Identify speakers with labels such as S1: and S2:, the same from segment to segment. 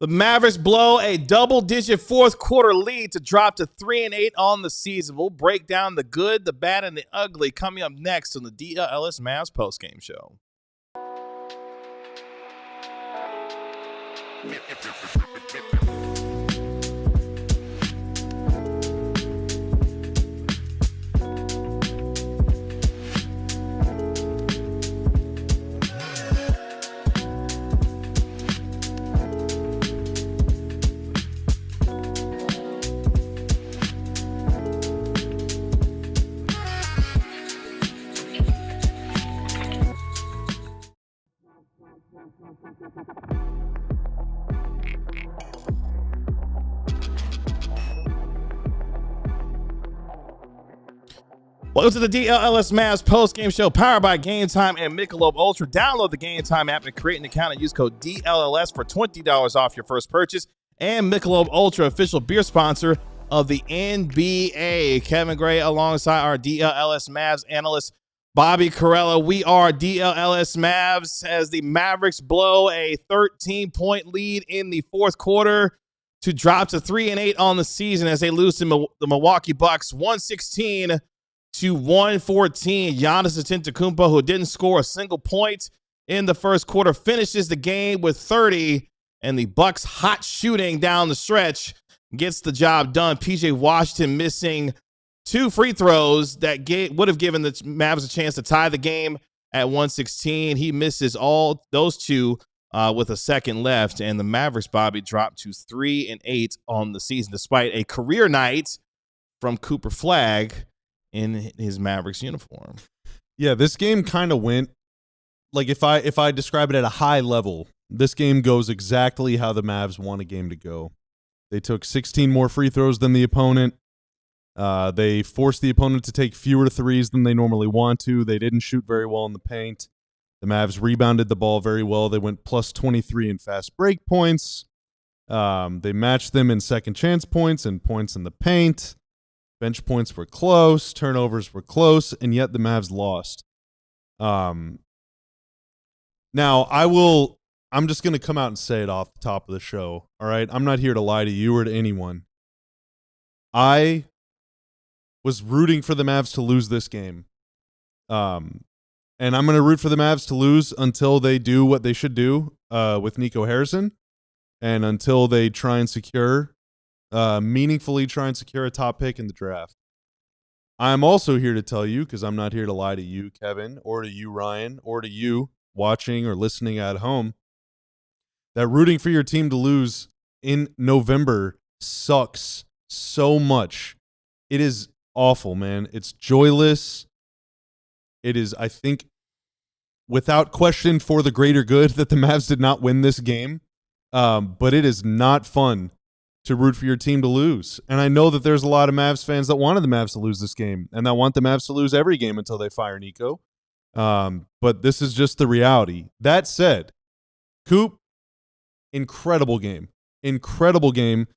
S1: The Mavericks blow a double-digit fourth quarter lead to drop to 3-8 on the season. We'll break down the good, the bad, and the ugly coming up next on the DLLS Mavs postgame show. Welcome to the DLLS Mavs post-game show powered by Game Time and Michelob Ultra. Download the Game Time app and create an account and use code DLLS for $20 off your first purchase. And Michelob Ultra, official beer sponsor of the NBA. Kevin Gray alongside our DLLS Mavs analyst, Bobby Carella. We are DLLS Mavs as the Mavericks blow a 13-point lead in the fourth quarter to drop to 3-8 on the season as they lose to the Milwaukee Bucks 116-114. Giannis Antetokounmpo, who didn't score a single point in the first quarter, finishes the game with 30, and the Bucks' hot shooting down the stretch gets the job done. PJ Washington missing two free throws that would have given the Mavs a chance to tie the game at 116. He misses all those two with a second left, and the Mavericks, Bobby, dropped to 3-8 on the season, despite a career night from Cooper Flagg in his Mavericks uniform.
S2: Yeah, this game kind of went, like if I describe it at a high level, this game goes exactly how the Mavs want a game to go. They took 16 more free throws than the opponent. They forced the opponent to take fewer threes than they normally want to. They didn't shoot very well in the paint. The Mavs rebounded the ball very well. They went plus 23 in fast break points. They matched them in second chance points and points in the paint. Bench points were close, turnovers were close, and yet the Mavs lost. Now, I'm just going to come out and say it off the top of the show, all right? I'm not here to lie to you or to anyone. I was rooting for the Mavs to lose this game. And I'm going to root for the Mavs to lose until they do what they should do with Nico Harrison and until they try and meaningfully try and secure a top pick in the draft. I'm also here to tell you, because I'm not here to lie to you, Kevin, or to you, Ryan, or to you watching or listening at home, that rooting for your team to lose in November sucks so much. It is awful, man. It's joyless. It is, I think, without question, for the greater good that the Mavs did not win this game. But it is not fun to root for your team to lose. And I know that there's a lot of Mavs fans that wanted the Mavs to lose this game and that want the Mavs to lose every game until they fire Nico. But this is just the reality. That said, Coop, incredible game. Incredible game.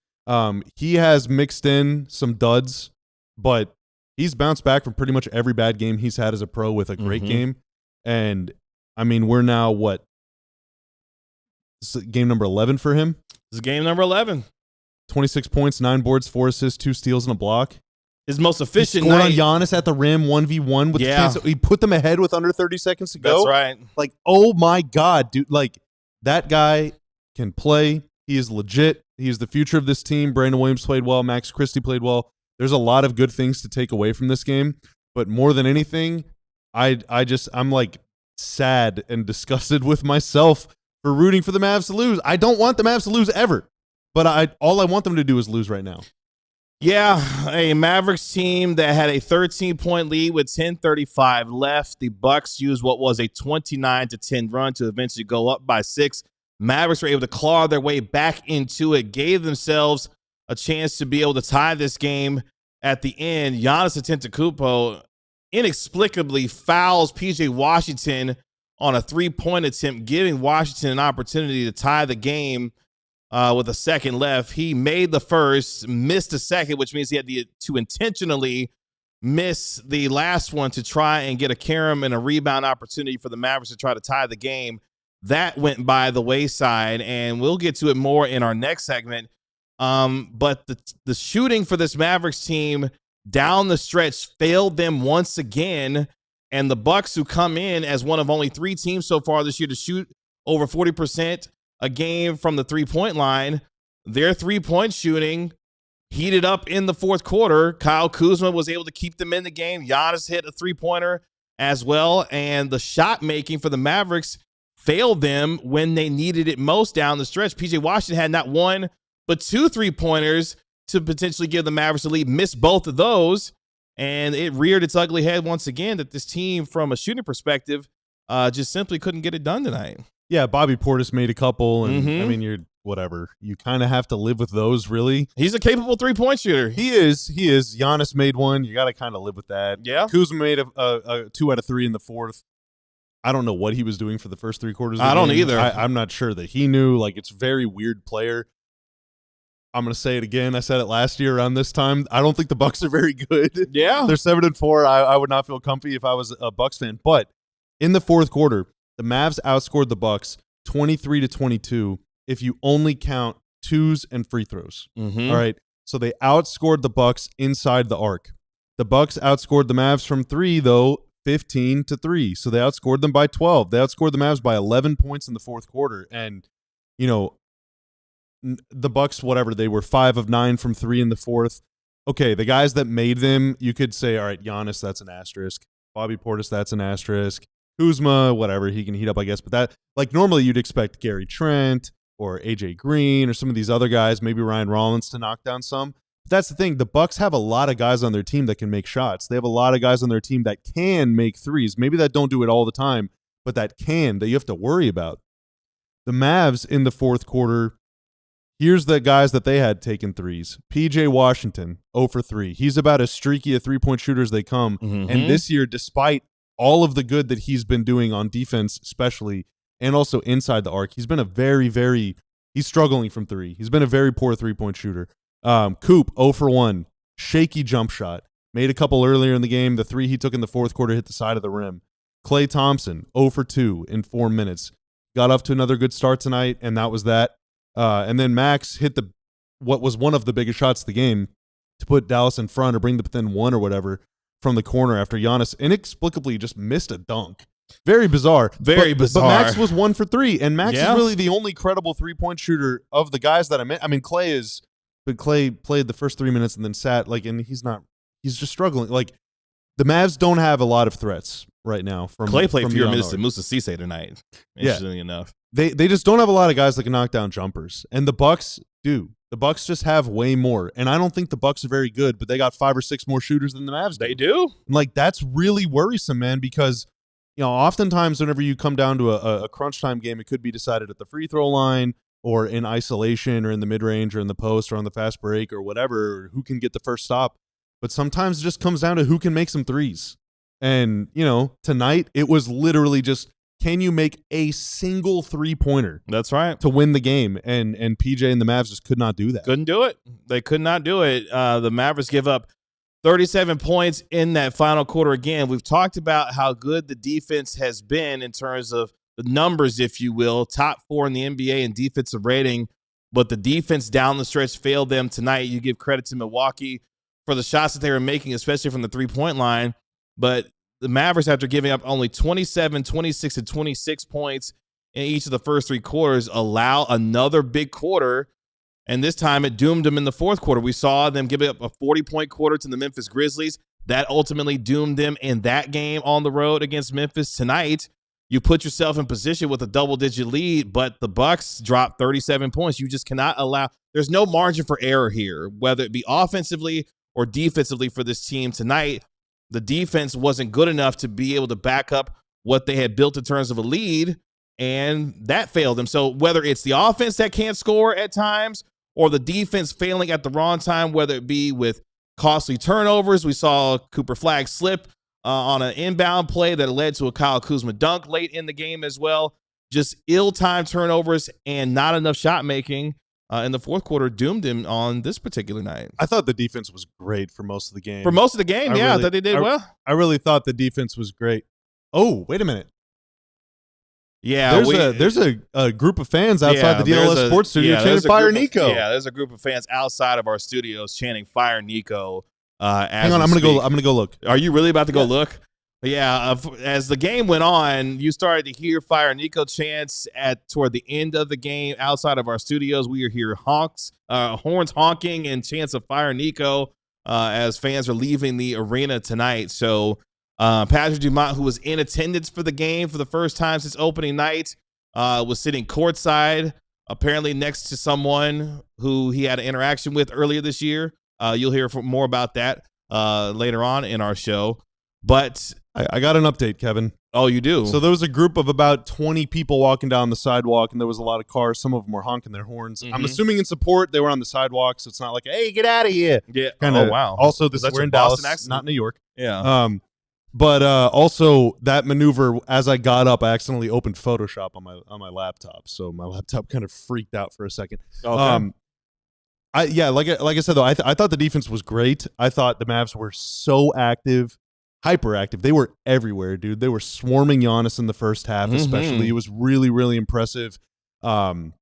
S2: He has mixed in some duds, but he's bounced back from pretty much every bad game he's had as a pro with a great game. And, I mean, we're now, what? This is game number 11 for him?
S1: This is game number 11.
S2: 26 points, 9 boards, 4 assists, 2 steals, and a block.
S1: His most efficient
S2: night.
S1: night.
S2: On Giannis at the rim, 1v1 with the chance. He put them ahead with under 30 seconds to go.
S1: That's right.
S2: Like, oh my God, dude. Like, that guy can play. He is legit. He is the future of this team. Brandon Williams played well. Max Christie played well. There's a lot of good things to take away from this game. But more than anything, I'm like sad and disgusted with myself for rooting for the Mavs to lose. I don't want the Mavs to lose ever. But all I want them to do is lose right now.
S1: Yeah, a Mavericks team that had a 13-point lead with 10:35 left. The Bucks used what was a 29-10 run to eventually go up by 6. Mavericks were able to claw their way back into it, gave themselves a chance to be able to tie this game at the end. Giannis Antetokounmpo inexplicably fouls PJ Washington on a three-point attempt, giving Washington an opportunity to tie the game with a second left. He made the first, missed the second, which means he had to intentionally miss the last one to try and get a carom and a rebound opportunity for the Mavericks to try to tie the game. that went by the wayside, and we'll get to it more in our next segment. But the shooting for this Mavericks team down the stretch failed them once again, and the Bucks, who come in as one of only 3 teams so far this year to shoot over 40% a game from the three-point line, their three-point shooting heated up in the fourth quarter. Kyle Kuzma was able to keep them in the game. Giannis hit a three-pointer as well, and the shot making for the Mavericks failed them when they needed it most down the stretch. PJ Washington had not 1 but 2 3-pointers to potentially give the Mavericks a lead, missed both of those, and it reared its ugly head once again that this team, from a shooting perspective, just simply couldn't get it done tonight.
S2: Yeah, Bobby Portis made a couple, and I mean, you're whatever. You kind of have to live with those, really.
S1: He's a capable three-point shooter.
S2: He is. Giannis made one. You got to kind of live with that.
S1: Yeah.
S2: Kuzma made a 2 out of 3 in the fourth. I don't know what he was doing for the first 3 quarters of the
S1: I don't
S2: game.
S1: either.
S2: I'm not sure that he knew. Like, it's a very weird player. I'm going to say it again. I said it last year around this time. I don't think the Bucks are very good.
S1: Yeah.
S2: They're 7-4. I would not feel comfy if I was a Bucks fan. But in the fourth quarter, the Mavs outscored the Bucks 23-22 if you only count twos and free throws. All right. So they outscored the Bucks inside the arc. The Bucks outscored the Mavs from 3, though, 15-3. So they outscored them by 12. They outscored the Mavs by 11 points in the fourth quarter. And, you know, the Bucks, whatever, they were 5 of 9 from 3 in the fourth. Okay, the guys that made them, you could say, all right, Giannis, that's an asterisk. Bobby Portis, that's an asterisk. Kuzma, whatever, he can heat up, I guess. But that, like, normally you'd expect Gary Trent or AJ Green or some of these other guys, maybe Ryan Rollins, to knock down some. But that's the thing. The Bucks have a lot of guys on their team that can make shots. They have a lot of guys on their team that can make threes. Maybe that don't do it all the time, but that you have to worry about. The Mavs in the fourth quarter, here's the guys that they had taken threes. PJ Washington, 0 for 3. He's about as streaky a three-point shooter as they come. And this year, despite all of the good that he's been doing on defense, especially, and also inside the arc, he's been a he's struggling from 3. He's been a very poor three-point shooter. Coop, 0 for 1. Shaky jump shot. Made a couple earlier in the game. The 3 he took in the fourth quarter hit the side of the rim. Klay Thompson, 0 for 2 in 4 minutes. Got off to another good start tonight, and that was that. And then Max hit what was one of the biggest shots of the game to put Dallas in front or bring them within 1 or whatever from the corner after Giannis inexplicably just missed a dunk. Very bizarre. But Max was 1 for 3, and Max is really the only credible three-point shooter of the guys that I meant. I mean, Klay played the first 3 minutes and then sat, and he's just struggling. Like, the Mavs don't have a lot of threats right now.
S1: Klay played fewer minutes than Musa Cisse tonight, interestingly enough.
S2: They just don't have a lot of guys that can knock down jumpers, and the Bucks do. The Bucks just have way more, and I don't think the Bucks are very good, but they got 5 or 6 more shooters than the Mavs do.
S1: They do?
S2: Like, that's really worrisome, man, because, you know, oftentimes whenever you come down to a crunch time game, it could be decided at the free throw line or in isolation or in the mid-range or in the post or on the fast break or whatever, or who can get the first stop. But sometimes it just comes down to who can make some threes. And, you know, tonight it was literally just, can you make a single three-pointer?
S1: That's right.
S2: To win the game. And PJ and the Mavs just could not do that.
S1: Couldn't do it. They could not do it. The Mavericks give up 37 points in that final quarter. Again, we've talked about how good the defense has been in terms of the numbers, if you will, top 4 in the NBA in defensive rating, but the defense down the stretch failed them tonight. You give credit to Milwaukee for the shots that they were making, especially from the three-point line, but the Mavericks, after giving up only 27, 26, and 26 points in each of the first 3 quarters, allow another big quarter, and this time it doomed them in the fourth quarter. We saw them give up a 40-point quarter to the Memphis Grizzlies. That ultimately doomed them in that game on the road against Memphis. Tonight, you put yourself in position with a double-digit lead, but the Bucks dropped 37 points. You just cannot allow – there's no margin for error here, whether it be offensively or defensively for this team tonight. The defense wasn't good enough to be able to back up what they had built in terms of a lead, and that failed them. So whether it's the offense that can't score at times or the defense failing at the wrong time, whether it be with costly turnovers, we saw Cooper Flagg slip on an inbound play that led to a Kyle Kuzma dunk late in the game as well. Just ill-timed turnovers and not enough shot making in the fourth quarter doomed him on this particular night.
S2: I thought the defense was great for most of the game.
S1: For most of the game, I thought they did well.
S2: I really thought the defense was great. Oh, wait a minute.
S1: Yeah,
S2: there's a group of fans outside the DLLS Sports Studio chanting "Fire Nico."
S1: There's a group of fans outside of our studios chanting "Fire Nico."
S2: Hang on, I'm gonna go look.
S1: Are you really about to go look? Yeah. As the game went on, you started to hear "Fire Nico" chants toward the end of the game outside of our studios. We hear horns honking and chants of "Fire Nico" as fans are leaving the arena tonight. So. Patrick Dumont, who was in attendance for the game for the first time since opening night, was sitting courtside, apparently next to someone who he had an interaction with earlier this year. You'll hear more about that later on in our show. But
S2: I got an update, Kevin.
S1: Oh, you do?
S2: So there was a group of about 20 people walking down the sidewalk, and there was a lot of cars. Some of them were honking their horns. Mm-hmm. I'm assuming in support. They were on the sidewalk, so it's not like, hey, get out of here.
S1: Yeah.
S2: Kinda,
S1: oh, wow.
S2: Also, we're in Dallas, not New York.
S1: Yeah.
S2: But also that maneuver, as I got up, I accidentally opened Photoshop on my laptop, so my laptop kind of freaked out for a second.
S1: Okay.
S2: Like I said though, I thought the defense was great. I thought the Mavs were so active, hyper active. They were everywhere, dude. They were swarming Giannis in the first half, especially. It was really, really impressive. A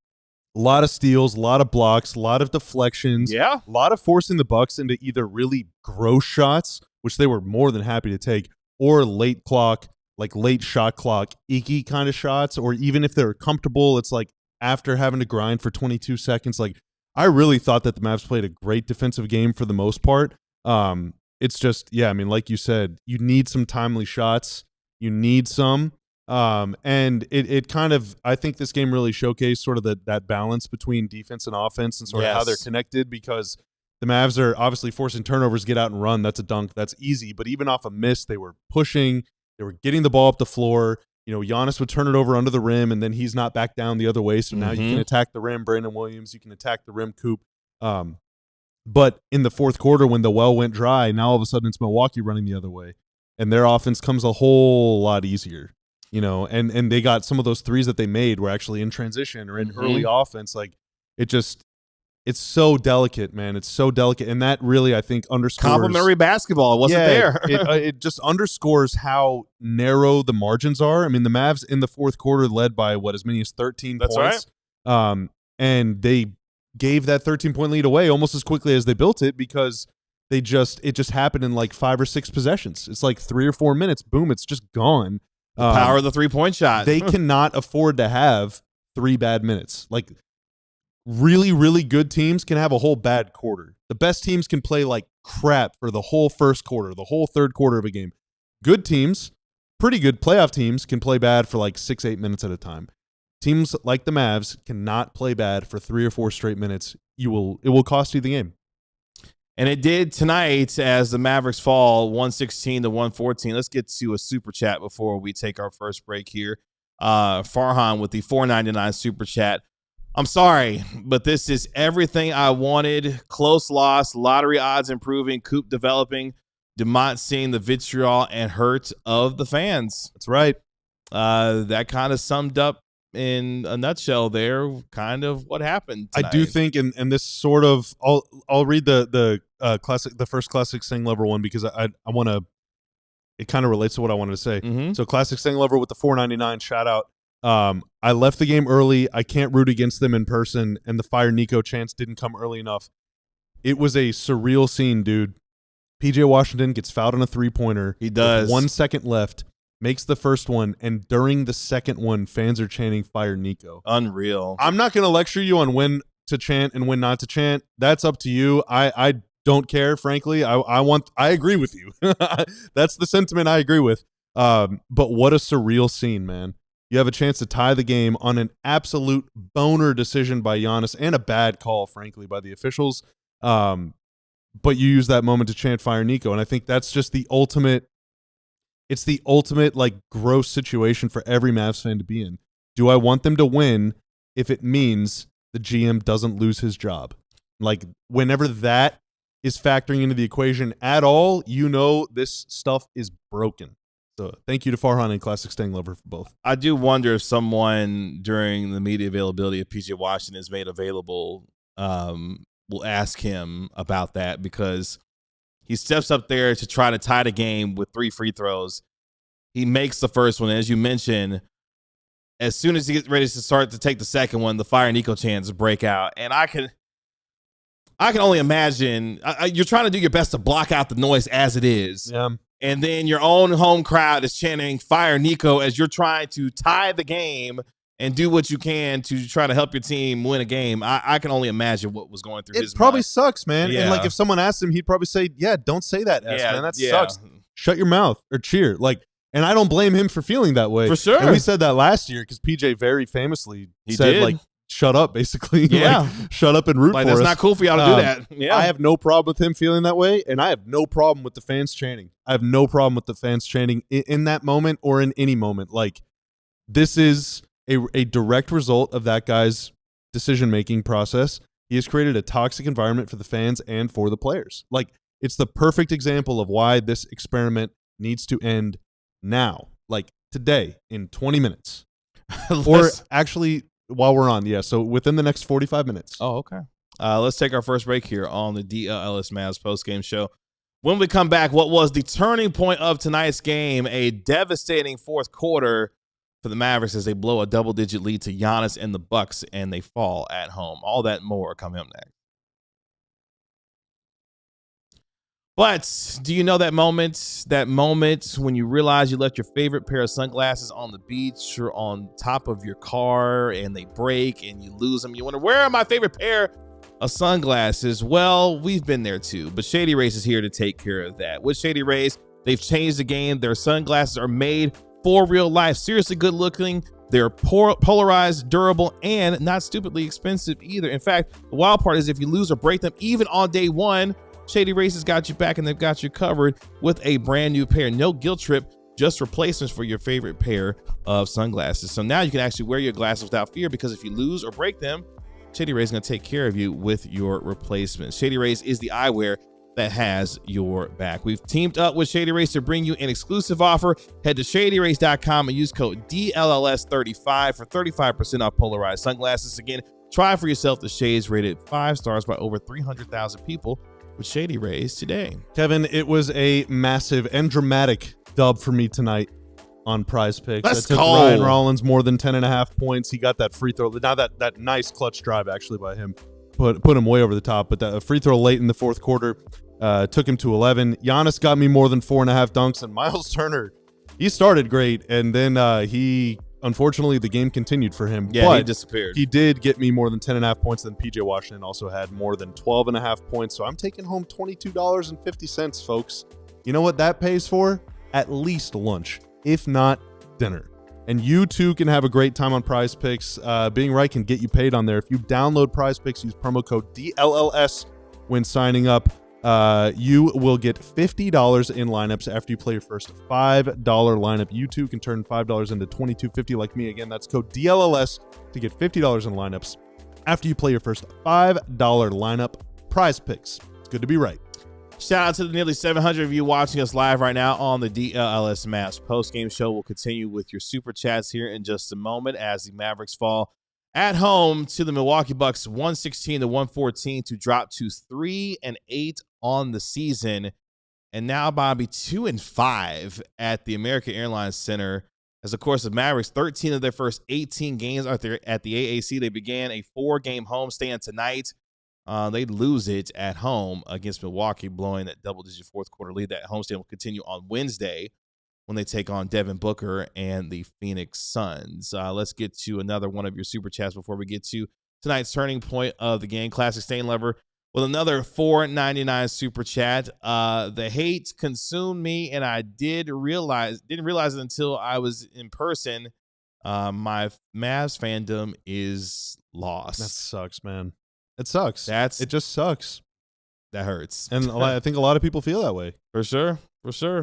S2: lot of steals, a lot of blocks, a lot of deflections.
S1: Yeah.
S2: A lot of forcing the Bucks into either really gross shots, which they were more than happy to take, or late shot clock, icky kind of shots, or even if they're comfortable, it's like after having to grind for 22 seconds. Like, I really thought that the Mavs played a great defensive game for the most part. It's just, yeah, I mean, like you said, you need some timely shots. You need some. And it kind of, I think this game really showcased sort of that balance between defense and offense and sort of how they're connected, because the Mavs are obviously forcing turnovers, get out and run. That's a dunk. That's easy. But even off a miss, they were pushing. They were getting the ball up the floor. You know, Giannis would turn it over under the rim, and then he's not back down the other way. So now you can attack the rim, Brandon Williams. You can attack the rim, Coop. But in the fourth quarter, when the well went dry, now all of a sudden it's Milwaukee running the other way. And their offense comes a whole lot easier. You know, and they got some of those threes that they made were actually in transition or in early offense. Like, it's so delicate, man. It's so delicate. And that really, I think, underscores
S1: complimentary basketball. It wasn't there.
S2: It just underscores how narrow the margins are. I mean, the Mavs in the fourth quarter led by as many as 13
S1: points.
S2: That's right. And they gave that 13-point lead away almost as quickly as they built it, because it just happened in like 5 or 6 possessions. It's like 3 or 4 minutes. Boom, it's just gone.
S1: Power of the 3-point shot.
S2: They cannot afford to have 3 bad minutes. Like, really, really good teams can have a whole bad quarter. The best teams can play like crap for the whole first quarter, the whole third quarter of a game. Good teams, pretty good playoff teams, can play bad for like 6-8 minutes at a time. Teams like the Mavs cannot play bad for 3 or 4 straight minutes. It will cost you the game.
S1: And it did tonight as the Mavericks fall 116-114. Let's get to a super chat before we take our first break here. Farhan with the $4.99 super chat. I'm sorry, but this is everything I wanted. Close loss, lottery odds improving, Coop developing, Dumont seeing the vitriol and hurt of the fans.
S2: That's right.
S1: That kind of summed up in a nutshell there kind of what happened tonight.
S2: I do think, and this sort of, I'll read the first classic Sing Lover one, because I want to, it kind of relates to what I wanted to say. So classic Sing Lover with the $4.99 shout out. I left the game early. I can't root against them in person, and the Fire Nico chants didn't come early enough. It was a surreal scene, dude. PJ Washington gets fouled on a 3-pointer.
S1: He does.
S2: With 1 second left, makes the first one, and during the second one, fans are chanting Fire Nico.
S1: Unreal.
S2: I'm not going to lecture you on when to chant and when not to chant. That's up to you. I don't care, frankly. I agree with you. That's the sentiment I agree with. But what a surreal scene, man. You have a chance to tie the game on an absolute boner decision by Giannis, and a bad call, frankly, by the officials. But you use that moment to chant Fire Nico, and I think that's just the ultimate. It's the ultimate, like, gross situation for every Mavs fan to be in. Do I want them to win if it means the GM doesn't lose his job? Like, whenever that is factoring into the equation at all, you know this stuff is broken. So thank you to Farhan and Classic Staying Lover for both.
S1: I do wonder if someone during the media availability of PJ Washington is made available will ask him about that, because he steps up there to try to tie the game with 3 free throws. He makes the first one. As you mentioned, as soon as he gets ready to start to take the second one, the Fire Nico Chants break out. And I can only imagine you're trying to do your best to block out the noise as it is.
S2: Yeah.
S1: And then your own home crowd is chanting Fire Nico as you're trying to tie the game and do what you can to try to help your team win a game. I can only imagine what was going through his mind.
S2: It probably sucks, man.
S1: Yeah.
S2: And like if someone asked him, he'd probably say, yeah, don't say that, man. That sucks. Shut your mouth or cheer. Like, and I don't blame him for feeling that way.
S1: For sure.
S2: And we said that last year because PJ very famously said, like, shut up, basically.
S1: Yeah.
S2: Like, shut up and root for us.
S1: That's not cool for y'all to do that. Yeah.
S2: I have no problem with him feeling that way, and I have no problem with the fans chanting. I have no problem with the fans chanting in that moment or in any moment. Like, this is a direct result of that guy's decision-making process. He has created a toxic environment for the fans and for the players. Like, it's the perfect example of why this experiment needs to end now, like today, in 20 minutes. Or actually, while we're on, so within the next 45 minutes.
S1: Oh, okay. Let's take our first break here on the DLLS Mavs postgame show. When we come back, what was the turning point of tonight's game? A devastating fourth quarter for the Mavericks as they blow a double-digit lead to Giannis and the Bucks, and they fall at home. All that and more coming up next. But do you know that moment when you realize you left your favorite pair of sunglasses on the beach or on top of your car and they break and you lose them? You wonder, where are my favorite pair of sunglasses? Well, we've been there too, but Shady Rays is here to take care of that. With Shady Rays, they've changed the game. Their sunglasses are made for real life, seriously good looking. They're polarized, durable, and not stupidly expensive either. In fact, the wild part is if you lose or break them, even on day one, Shady Rays has got you back and they've got you covered with a brand new pair. No guilt trip, just replacements for your favorite pair of sunglasses. So now you can actually wear your glasses without fear, because if you lose or break them, Shady Rays is going to take care of you with your replacements. Shady Rays is the eyewear that has your back. We've teamed up with Shady Rays to bring you an exclusive offer. Head to shadyrays.com and use code DLLS35 for 35% off polarized sunglasses. Again, try for yourself the shades rated 5 stars by over 300,000 people with Shady Rays today.
S2: Kevin, it was a massive and dramatic dub for me tonight on Prize Picks.
S1: Let's
S2: I took
S1: go.
S2: Ryan Rollins more than 10.5 points. He got that free throw. Now that nice clutch drive actually by him put him way over the top, but that free throw late in the fourth quarter took him to 11. Giannis got me more than 4.5 dunks, and Miles Turner, he started great, and then unfortunately, the game continued for him.
S1: Yeah,
S2: but
S1: he disappeared.
S2: He did get me more than 10.5 points. Then PJ Washington also had more than 12.5 points. So I'm taking home $22.50, folks. You know what that pays for? At least lunch, if not dinner. And you too can have a great time on Prize Picks. Being right can get you paid on there. If you download Prize Picks, use promo code DLLS when signing up. You will get $50 in lineups after you play your first $5 lineup. You too can turn $5 into $22.50 like me. Again, that's code DLLS to get $50 in lineups after you play your first $5 lineup. Prize Picks. It's good to be right.
S1: Shout out to the nearly 700 of you watching us live right now on the DLLS Mavs postgame show. We'll continue with your super chats here in just a moment as the Mavericks fall at home to the Milwaukee Bucks 116-114 to drop to 3-8 on the season. And now, Bobby, 2-5 at the American Airlines Center. As, of course, the Mavericks, 13 of their first 18 games are there at the AAC. They began a 4-game homestand tonight. They lose it at home against Milwaukee, blowing that double-digit fourth quarter lead. That homestand will continue on Wednesday when they take on Devin Booker and the Phoenix Suns. Let's get to another one of your super chats before we get to tonight's turning point of the game. Classic Stain Lover with another $4.99 super chat. The hate consumed me, and I didn't realize it until I was in person. My Mavs fandom is lost.
S2: That sucks, man. It sucks. It just sucks.
S1: That hurts.
S2: And I think a lot of people feel that way.
S1: For sure.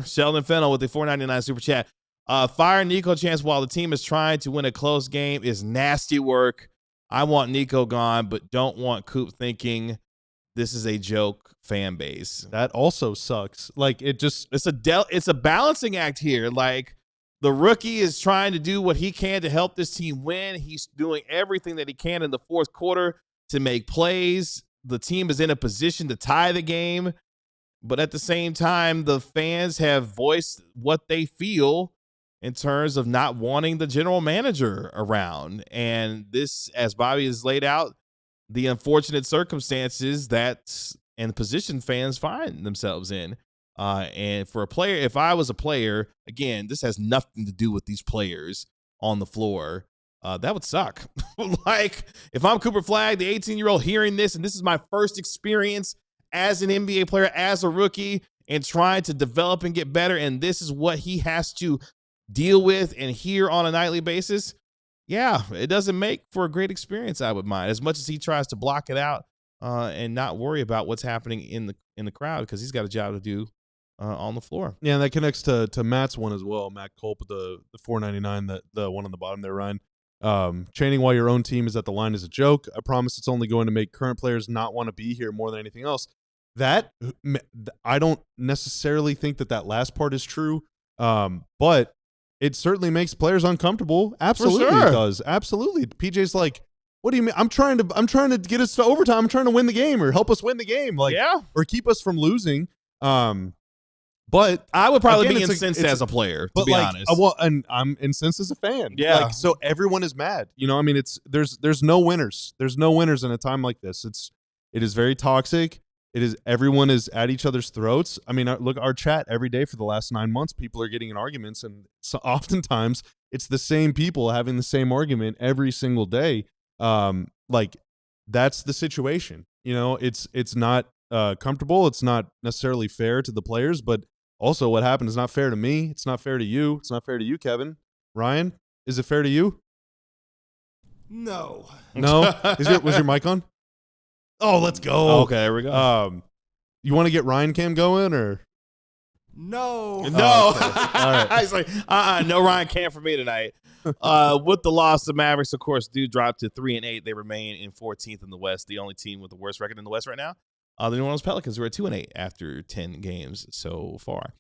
S1: Sheldon Fennell with the $4.99 super chat. Fire Nico Chants while the team is trying to win a close game is nasty work. I want Nico gone, but don't want Coop thinking this is a joke fan base.
S2: That also sucks. Like,
S1: it's a balancing act here. Like, the rookie is trying to do what he can to help this team win. He's doing everything that he can in the fourth quarter to make plays. The team is in a position to tie the game, but at the same time, the fans have voiced what they feel, in terms of not wanting the general manager around. And this, as Bobby has laid out, the unfortunate circumstances that and position fans find themselves in. And for a player, if I was a player, again, this has nothing to do with these players on the floor. That would suck. Like, if I'm Cooper Flagg, the 18-year-old hearing this, and this is my first experience as an NBA player, as a rookie, and trying to develop and get better, and this is what he has to deal with and hear on a nightly basis, yeah, it doesn't make for a great experience, I would mind, as much as he tries to block it out and not worry about what's happening in the crowd, because he's got a job to do on the floor.
S2: Yeah, and that connects to Matt's one as well. Matt Culp with the $4.99, the one on the bottom there, Ryan. Chanting while your own team is at the line is a joke. I promise it's only going to make current players not want to be here more than anything else. That, I don't necessarily think that last part is true, but it certainly makes players uncomfortable. Absolutely,
S1: sure.
S2: It does. Absolutely. PJ's like, what do you mean? I'm trying to get us to overtime. I'm trying to win the game or help us win the game, like,
S1: yeah,
S2: or keep us from losing. But
S1: I would probably be incensed as a player, to be honest.
S2: Well, and I'm incensed as a fan.
S1: Yeah.
S2: Like, so everyone is mad. You know, I mean, there's no winners. There's no winners in a time like this. It is very toxic. Everyone is at each other's throats. I mean, look, our chat every day for the last 9 months, people are getting in arguments, and so oftentimes it's the same people having the same argument every single day. Like, that's the situation. You know, it's not comfortable. It's not necessarily fair to the players, but also what happened is not fair to me. It's not fair to you. It's not fair to you, Kevin. Ryan, is it fair to you?
S3: No.
S2: No? Was your mic on? Oh, let's go.
S1: Okay, there we go.
S2: You want to get Ryan Cam going, or?
S3: No.
S1: No.
S2: Oh, okay. All right.
S1: He's like, no Ryan Cam for me tonight. With the loss, the Mavericks, of course, do drop to 3-8. They remain in 14th in the West, the only team with the worst record in the West right now. The New Orleans Pelicans, who are at 2-8 after 10 games so far.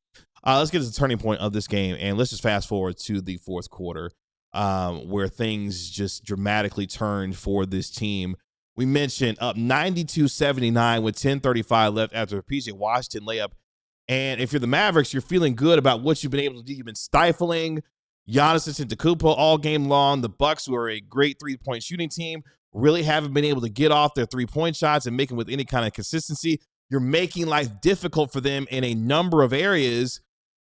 S1: Let's get to the turning point of this game, and let's just fast forward to the fourth quarter, where things just dramatically turned for this team. We mentioned up 92-79 with 10:35 left after a PJ Washington layup. And if you're the Mavericks, you're feeling good about what you've been able to do. You've been stifling Giannis Antetokounmpo all game long. The Bucks, who are a great three-point shooting team, really haven't been able to get off their three-point shots and make them with any kind of consistency. You're making life difficult for them in a number of areas.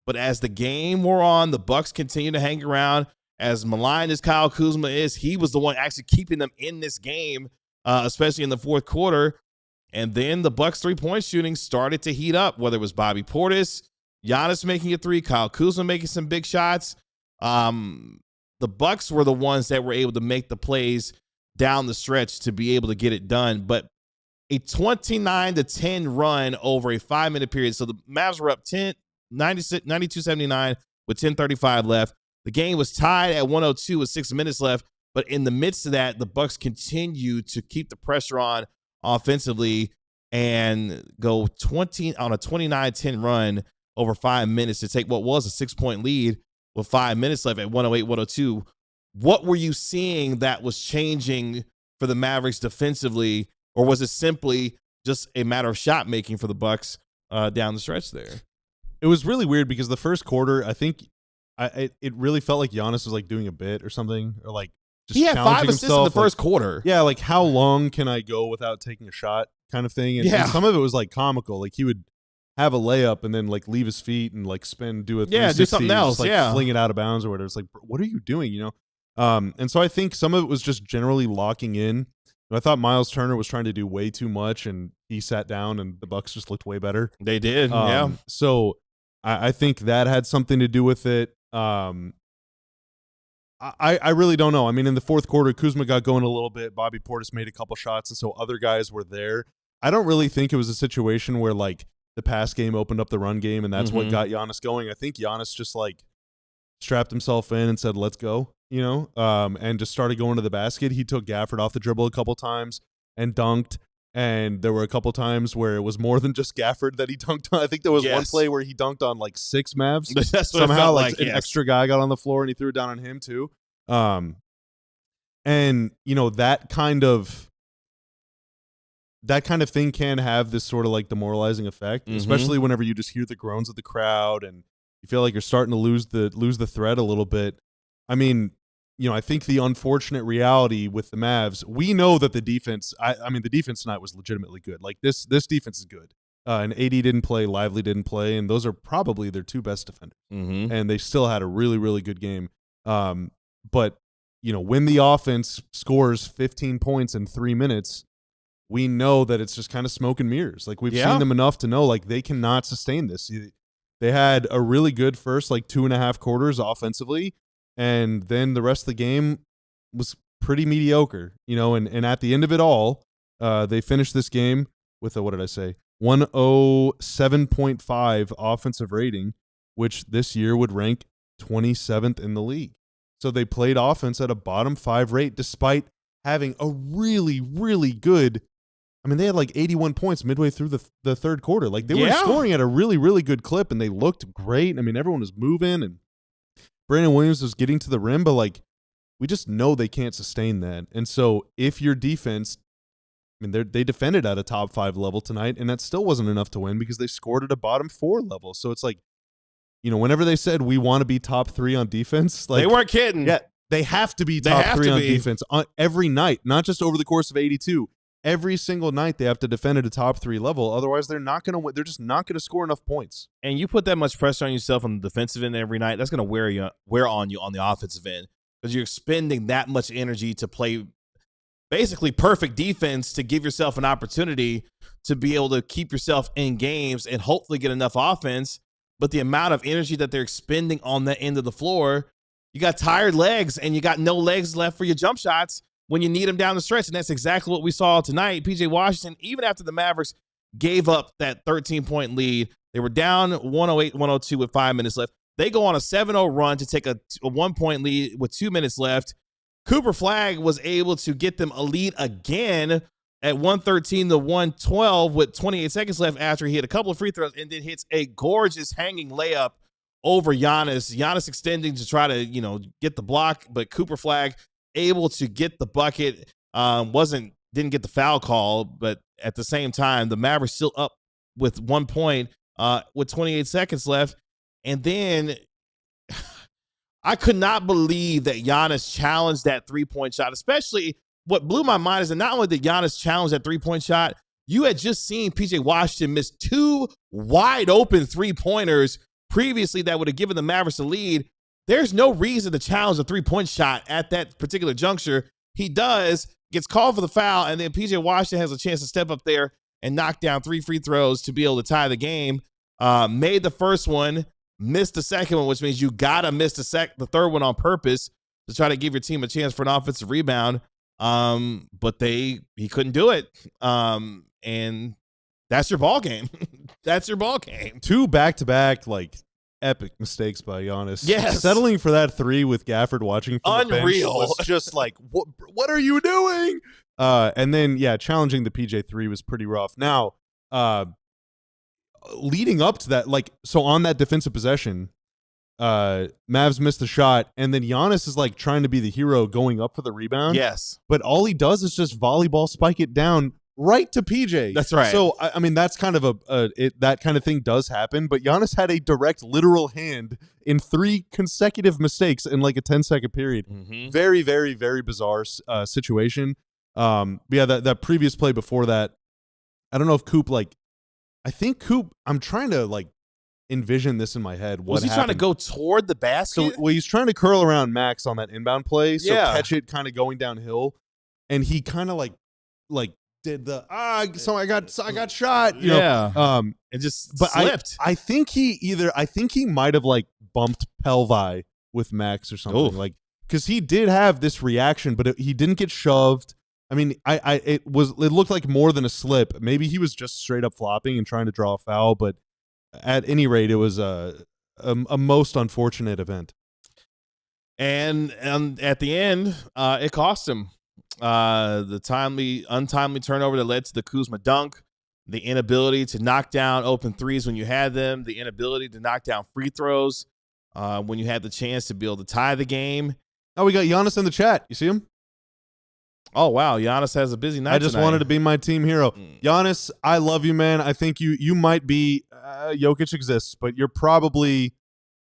S1: But as the game wore on, the Bucks continue to hang around. As maligned as Kyle Kuzma is, he was the one actually keeping them in this game, especially in the fourth quarter. And then the Bucks three-point shooting started to heat up, whether it was Bobby Portis, Giannis making a three, Kyle Kuzma making some big shots. The Bucks were the ones that were able to make the plays down the stretch to be able to get it done. But a 29-10 run over a 5-minute period. So the Mavs were up 92-79 with 10:35 left. The game was tied at 102 with 6 minutes left. But in the midst of that, the Bucks continued to keep the pressure on offensively and go 20 on a 29-10 run over 5 minutes to take what was a 6-point lead with 5 minutes left at 108-102. What were you seeing that was changing for the Mavericks defensively, or was it simply just a matter of shot making for the Bucks down the stretch there?
S2: It was really weird because the first quarter, I think it really felt like Giannis was like doing a bit or something, or like just
S1: he had 5 assists
S2: himself.
S1: in the first quarter.
S2: Yeah, like how long can I go without taking a shot kind of thing. And some of it was like comical. Like he would have a layup and then like leave his feet and like do a 360,
S1: do something else.
S2: just, like fling it out of bounds or whatever. It's like, what are you doing? You know? And so I think some of it was just generally locking in. I thought Miles Turner was trying to do way too much, and he sat down, and the Bucks just looked way better.
S1: They did, yeah.
S2: So I think that had something to do with it. I really don't know. I mean, in the fourth quarter, Kuzma got going a little bit. Bobby Portis made a couple shots, and so other guys were there. I don't really think it was a situation where like the pass game opened up the run game, and that's what got Giannis going. I think Giannis just like strapped himself in and said, "Let's go," you know, and just started going to the basket. He took Gafford off the dribble a couple times and dunked. And there were a couple times where it was more than just Gafford that he dunked on. I think there was one play where he dunked on like 6 Mavs.
S1: That's what
S2: somehow
S1: like
S2: an extra guy got on the floor and he threw it down on him too. And you know, that kind of thing can have this sort of like demoralizing effect, especially whenever you just hear the groans of the crowd and You feel like you're starting to lose the thread a little bit. I mean, I think the unfortunate reality with the Mavs, we know that the defense, I mean, the defense tonight was legitimately good. Like this defense is good. And AD didn't play, Lively didn't play, and those are probably their two best defenders.
S1: Mm-hmm.
S2: And they still had a really, really good game. But, when the offense scores 15 points in 3 minutes, we know that it's just kind of smoke and mirrors. Like, we've seen them enough to know, like, they cannot sustain this. They had a really good first, 2.5 quarters offensively, and then the rest of the game was pretty mediocre, and at the end of it all, they finished this game with a, what did I say, 107.5 offensive rating, which this year would rank 27th in the league. So they played offense at a bottom 5 rate despite having a really, really good, they had 81 points midway through the third quarter. Like, they were scoring at a really, really good clip, and they looked great. Everyone was moving, and Brandon Williams was getting to the rim, but, we just know they can't sustain that. And so if your defense, they defended at a top 5 level tonight, and that still wasn't enough to win because they scored at a bottom 4 level. So it's whenever they said we want to be top 3 on defense,
S1: they weren't kidding.
S2: Yeah, they have to be top 3 on defense every night, not just over the course of 82. Every single night they have to defend at a top 3 level. Otherwise, they're not going to win. They're just not going to score enough points. And
S1: you put that much pressure on yourself on the defensive end every night, that's going to wear on you on the offensive end because you're expending that much energy to play basically perfect defense to give yourself an opportunity to be able to keep yourself in games and hopefully get enough offense. But the amount of energy that they're expending on that end of the floor, you got tired legs and you got no legs left for your jump shots when you need them down the stretch. And that's exactly what we saw tonight. PJ Washington, even after the Mavericks gave up that 13-point lead, they were down 108-102 with 5 minutes left. They go on a 7-0 run to take a 1-point lead with 2 minutes left. Cooper Flagg was able to get them a lead again at 113-112 with 28 seconds left after he hit a couple of free throws and then hits a gorgeous hanging layup over Giannis. Giannis extending to try to, get the block, but Cooper Flagg able to get the bucket. Didn't get the foul call, but at the same time, the Mavericks still up with 1 point with 28 seconds left. And then I could not believe that Giannis challenged that 3-point shot, especially what blew my mind is that not only did Giannis challenge that 3-point shot, you had just seen PJ Washington miss 2 wide open 3-pointers previously that would have given the Mavericks a lead. There's no reason to challenge a 3-point shot at that particular juncture. He does, gets called for the foul, and then PJ Washington has a chance to step up there and knock down 3 free throws to be able to tie the game. Made the first one, missed the second one, which means you gotta miss the third one on purpose to try to give your team a chance for an offensive rebound. But he couldn't do it. And that's your ball game. That's your ball game.
S2: 2 back-to-back, epic mistakes by Giannis.
S1: Yes.
S2: Settling for that 3 with Gafford watching from the bench was just what are you doing? And then, challenging the PJ 3 was pretty rough. Now, leading up to that, so on that defensive possession, Mavs missed the shot, and then Giannis is trying to be the hero going up for the rebound.
S1: Yes.
S2: But all he does is just volleyball spike it down right to PJ.
S1: That's right.
S2: So, that's kind of that kind of thing does happen, but Giannis had a direct literal hand in 3 consecutive mistakes in a 10-second period.
S1: Mm-hmm.
S2: Very, very, very bizarre situation. That previous play before that, I don't know if Coop, I think Coop, I'm trying to envision this in my head. What
S1: was he
S2: happened.
S1: trying to go toward the basket?
S2: So, he's trying to curl around Max on that inbound play, so
S1: Yeah.
S2: catch it kind of going downhill, and he kind of did the so I got shot, you know.
S1: It just
S2: But
S1: slipped.
S2: I think he might have bumped Pelvi with Max or something,
S1: Oof.
S2: because he did have this reaction, but he didn't get shoved. It looked like more than a slip. Maybe he was just straight up flopping and trying to draw a foul, but at any rate, it was a most unfortunate event.
S1: And at the end, it cost him. The untimely turnover that led to the Kuzma dunk, the inability to knock down open threes when you had them, the inability to knock down free throws when you had the chance to be able to tie the game.
S2: Oh, we got Giannis in the chat. You see him?
S1: Oh, wow. Giannis has a busy night
S2: I just
S1: tonight.
S2: wanted to be my team hero. Giannis, I love you, man. I think you might be Jokic exists, but you're probably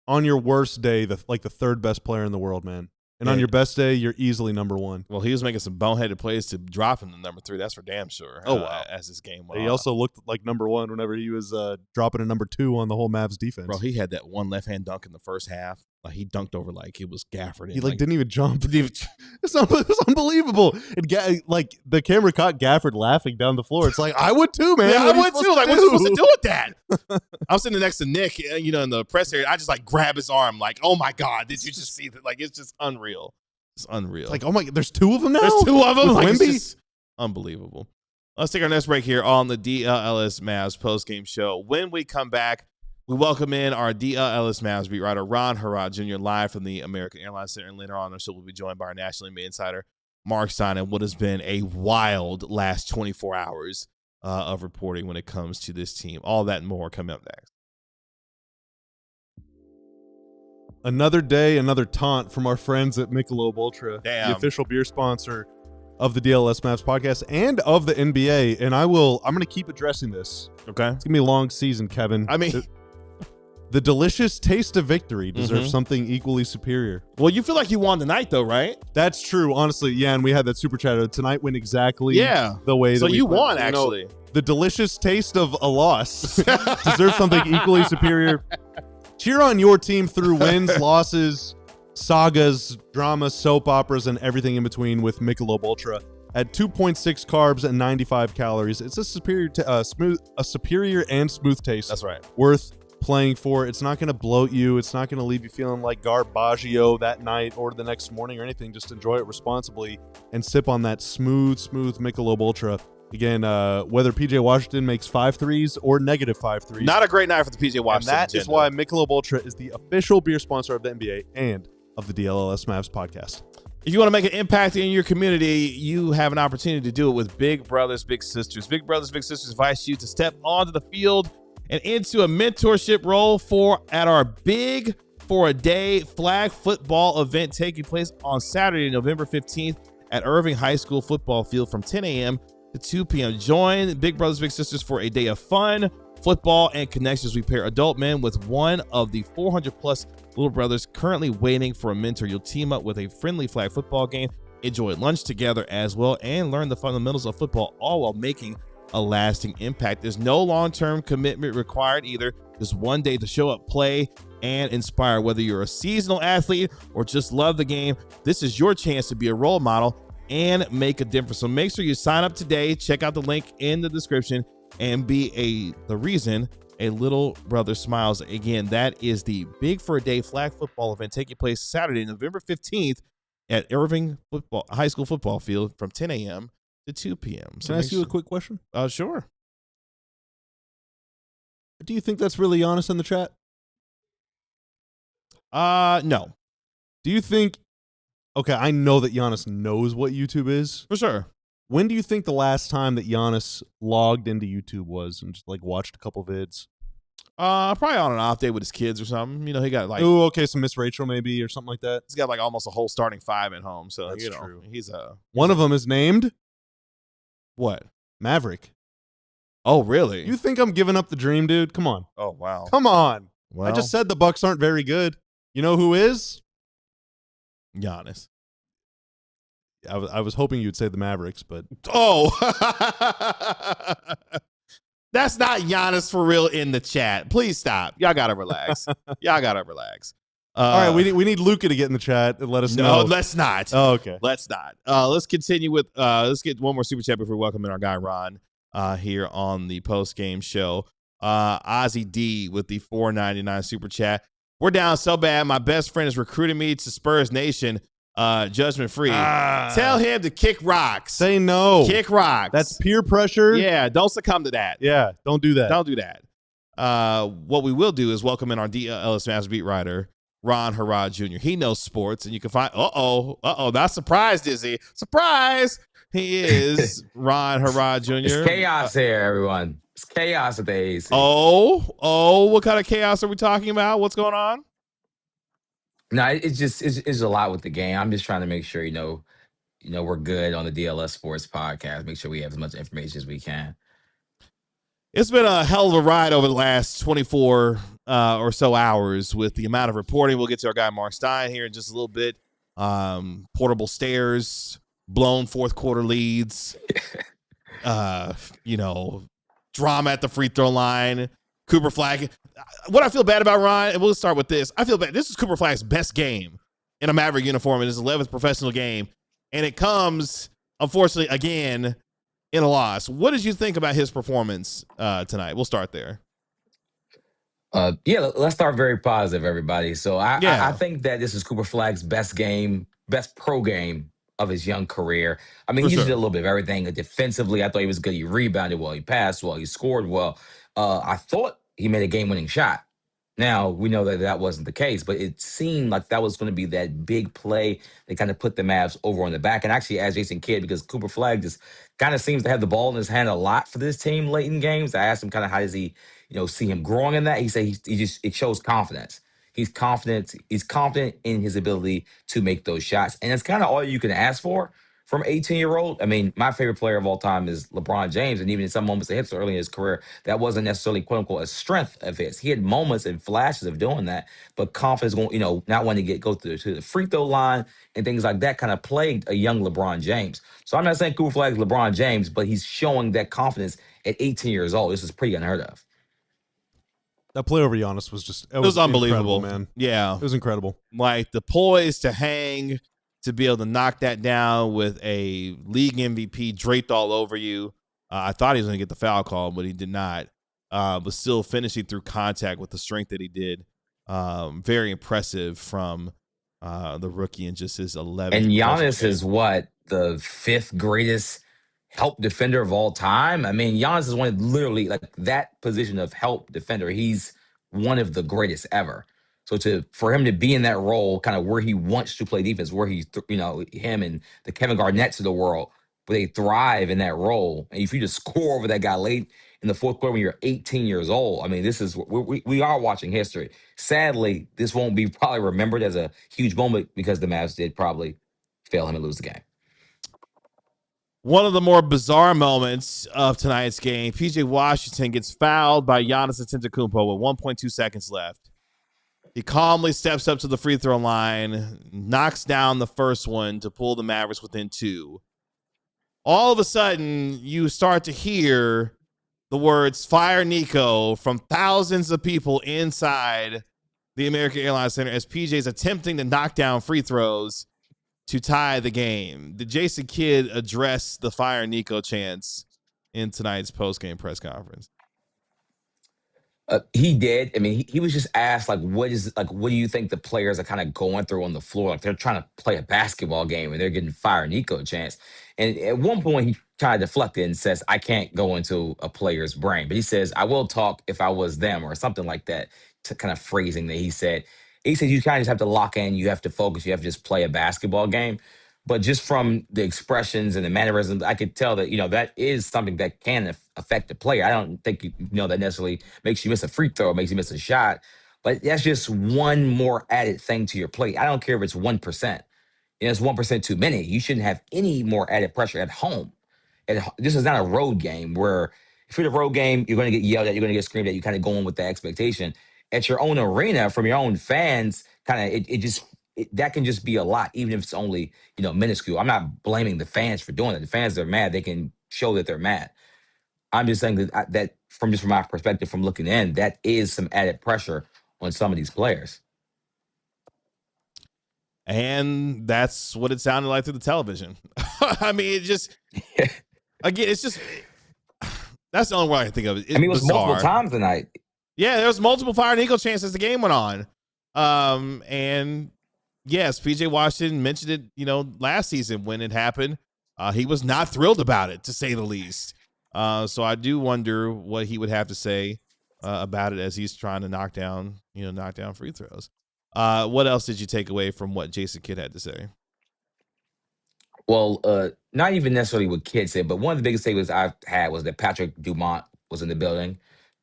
S2: on your worst day, the third best player in the world, man. And on your best day, you're easily number one.
S1: Well, he was making some boneheaded plays to drop him to number 3. That's for damn sure.
S2: Oh, wow.
S1: As this game went
S2: He
S1: on.
S2: also looked like number one whenever he was dropping a number 2 on the whole Mavs defense.
S1: Bro, he had that one left-hand dunk in the first half. Like, he dunked over like it was Gafford.
S2: He didn't even jump. It's unbelievable. The camera caught Gafford laughing down the floor. It's like, I would too, man.
S1: Yeah, I would too. Like, what are you supposed to do with that? I was sitting next to Nick, in the press area. I just grab his arm, like, oh my God, did you just see that? Like, it's just unreal. It's unreal.
S2: It's like, oh my, there's 2 of them now?
S1: There's 2 of them?
S2: Like,
S1: it's just unbelievable. Let's take our next break here on the DLLS Mavs post-game show. When we come back, we welcome in our DLLS Mavs beat writer, Ron Harrod Jr., live from the American Airlines Center. And later on the show, we'll be joined by our National NBA insider, Mark Stein, and what has been a wild last 24 hours of reporting when it comes to this team. All that and more coming up next.
S2: Another day, another taunt from our friends at Michelob Ultra,
S1: Damn.
S2: the official beer sponsor of the DLS Mavs podcast and of the NBA. And I'm going to keep addressing this.
S1: Okay.
S2: It's going to be a long season, Kevin.
S1: I mean,
S2: the delicious taste of victory deserves something equally superior.
S1: Well, you feel like you won tonight, though, right?
S2: That's true, honestly. Yeah, and we had that super chat. Tonight went exactly the way that
S1: so
S2: we
S1: you
S2: planned.
S1: won, actually.
S2: The delicious taste of a loss deserves something equally superior. Cheer on your team through wins, losses, sagas, dramas, soap operas, and everything in between with Michelob Ultra. At 2.6 carbs and 95 calories, it's a superior and smooth taste.
S1: That's right.
S2: Worth playing for. It's not going to bloat you. It's not going to leave you feeling like garbaggio that night or the next morning or anything. Just enjoy it responsibly and sip on that smooth Michelob Ultra. Again, whether PJ Washington makes 5 threes or negative 5 threes.
S1: Not a great night for the PJ Washington.
S2: And that is why Michelob Ultra is the official beer sponsor of the NBA and of the DLLS Mavs podcast.
S1: If you want to make an impact in your community, you have an opportunity to do it with Big Brothers Big Sisters. Big Brothers Big Sisters invites you to step onto the field and into a mentorship role at our Big for a Day flag football event taking place on Saturday, November 15th at Irving High School football field from 10 a.m. to 2 p.m. Join Big Brothers Big Sisters for a day of fun, football, and connections. We pair adult men with one of the 400-plus little brothers currently waiting for a mentor. You'll team up with a friendly flag football game, enjoy lunch together as well, and learn the fundamentals of football, all while making a lasting impact. There's no long-term commitment required either. Just one day to show up, play, and inspire. Whether you're a seasonal athlete or just love the game, this is your chance to be a role model and make a difference. So make sure you sign up today. Check out the link in the description and be the reason a little brother smiles. Again, that is the Big for a Day flag football event taking place Saturday, November 15th at Irving High School football field from 10 a.m. to 2 p.m. So
S2: Can I ask you a quick question?
S1: Sure.
S2: Do you think that's really Giannis in the chat?
S1: No.
S2: Do you think... Okay, I know that Giannis knows what YouTube is.
S1: For sure.
S2: When do you think the last time that Giannis logged into YouTube was and just watched a couple vids?
S1: Probably on an off day with his kids or something. He got
S2: oh, okay, some Miss Rachel maybe or something like that.
S1: He's got almost a whole starting 5 at home. So
S2: that's true.
S1: He's
S2: one of them is named
S1: what?
S2: Maverick.
S1: Oh, really?
S2: You think I'm giving up the dream, dude? Come on.
S1: Oh, wow.
S2: Come on.
S1: Well,
S2: I just said the Bucks aren't very good. You know who is?
S1: Giannis.
S2: I was hoping you'd say the Mavericks, but
S1: that's not Giannis for real in the chat. Please stop. Y'all gotta relax. All
S2: right, we need Luca to get in the chat and let us know.
S1: No, let's not.
S2: Oh, okay.
S1: Let's not. Let's continue with let's get one more super chat before we welcome in our guy Ron here on the post game show. Ozzy D with the $4.99 super chat. We're down so bad. My best friend is recruiting me to Spurs Nation. Judgment free. Tell him to kick rocks.
S2: Say no.
S1: Kick rocks.
S2: That's peer pressure.
S1: Yeah, don't succumb to that.
S2: Yeah, don't do that.
S1: Don't do that. What we will do is welcome in our DLLS Mavs beat writer, Ron Harrod Jr. He knows sports, and you can find. Not surprised, is he? Surprise! He is Ron Harrod Jr.
S4: It's chaos here, everyone. It's chaos at the AC.
S1: What kind of chaos are we talking about? What's going on?
S4: No, it's a lot with the game. I'm just trying to make sure we're good on the DLS Sports podcast. Make sure we have as much information as we can.
S1: It's been a hell of a ride over the last 24 or so hours with the amount of reporting. We'll get to our guy Mark Stein here in just a little bit. Portable stairs, blown fourth quarter leads, drama at the free throw line, Cooper Flagg. What I feel bad about, Ryan, and we'll start with this. I feel bad. This is Cooper Flagg's best game in a Maverick uniform in his 11th professional game, and it comes, unfortunately, again, in a loss. What did you think about his performance tonight? We'll start there.
S4: Let's start very positive, everybody. So I think that this is Cooper Flagg's best game, best pro game of his young career. I mean, he did a little bit of everything. Defensively, I thought he was good. He rebounded well. He passed well. He scored well. I thought he made a game-winning shot. Now, we know that wasn't the case, but it seemed like that was going to be that big play that kind of put the Mavs over on the back. And actually, as Jason Kidd, because Cooper Flagg just kind of seems to have the ball in his hand a lot for this team late in games. I asked him kind of how does he, see him growing in that. He said it shows confidence. He's confident. He's confident in his ability to make those shots. And it's kind of all you can ask for from 18-year-old. I mean, my favorite player of all time is LeBron James. And even in some moments that hit so early in his career, that wasn't necessarily, quote unquote, a strength of his. He had moments and flashes of doing that, but confidence going, not wanting to go to the free throw line and things like that kind of plagued a young LeBron James. So I'm not saying Cooper Flagg is LeBron James, but he's showing that confidence at 18 years old. This is pretty unheard of.
S2: That play over Giannis was just
S1: it was unbelievable,
S2: man.
S1: Yeah.
S2: It was incredible.
S1: Like the poise to hang, to be able to knock that down with a league MVP draped all over you. I thought he was going to get the foul call, but he did not. But still finishing through contact with the strength that he did. Very impressive from the rookie in just his 11th.
S4: And Giannis is what, the 5th greatest help defender of all time? I mean, Giannis is one of literally like that position of help defender. He's one of the greatest ever. So for him to be in that role, kind of where he wants to play defense, where he's, him and the Kevin Garnett's of the world, where they thrive in that role. And if you just score over that guy late in the fourth quarter when you're 18 years old, I mean, this is, we are watching history. Sadly, this won't be probably remembered as a huge moment because the Mavs did probably fail him and lose the game.
S1: One of the more bizarre moments of tonight's game, PJ Washington gets fouled by Giannis Antetokounmpo with 1.2 seconds left. He calmly steps up to the free throw line, knocks down the first one to pull the Mavericks within 2. All of a sudden, you start to hear the words "Fire Nico" from thousands of people inside the American Airlines Center as PJ is attempting to knock down free throws to tie the game. Did Jason Kidd address the "Fire Nico" chants in tonight's post-game press conference?
S4: He did. I mean, he was just asked, what do you think the players are kind of going through on the floor? Like, they're trying to play a basketball game and they're getting Fire Nico chants. And at one point, he kind of deflected and says, I can't go into a player's brain. But he says, I will talk if I was them, or something like that, to kind of phrasing that he said. He said, you kind of just have to lock in. You have to focus. You have to just play a basketball game. But just from the expressions and the mannerisms, I could tell that, that is something that can affect the player. I don't think, that necessarily makes you miss a free throw, makes you miss a shot. But that's just one more added thing to your plate. I don't care if it's 1%. It's 1% too many. You shouldn't have any more added pressure at home. This is not a road game where if you're the road game, you're going to get yelled at, you're going to get screamed at, you kind of go in with the expectation. At your own arena, from your own fans, that can just be a lot, even if it's only, minuscule. I'm not blaming the fans for doing it. The fans are mad. They can show that they're mad. I'm just saying that from my perspective, from looking in, that is some added pressure on some of these players.
S1: And that's what it sounded like through the television. I mean, again, it's just, that's the only way I can think of it.
S4: It was multiple times tonight.
S1: Yeah, there was multiple Fire Nico chants as the game went on. And yes, PJ Washington mentioned it, last season when it happened. He was not thrilled about it, to say the least. So I do wonder what he would have to say about it as he's trying to knock down free throws. What else did you take away from what Jason Kidd had to say?
S4: Well, not even necessarily what Kidd said, but one of the biggest takeaways I've had was that Patrick Dumont was in the building.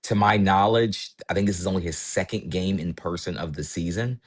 S4: To my knowledge, I think this is only his 2nd game in person of the season.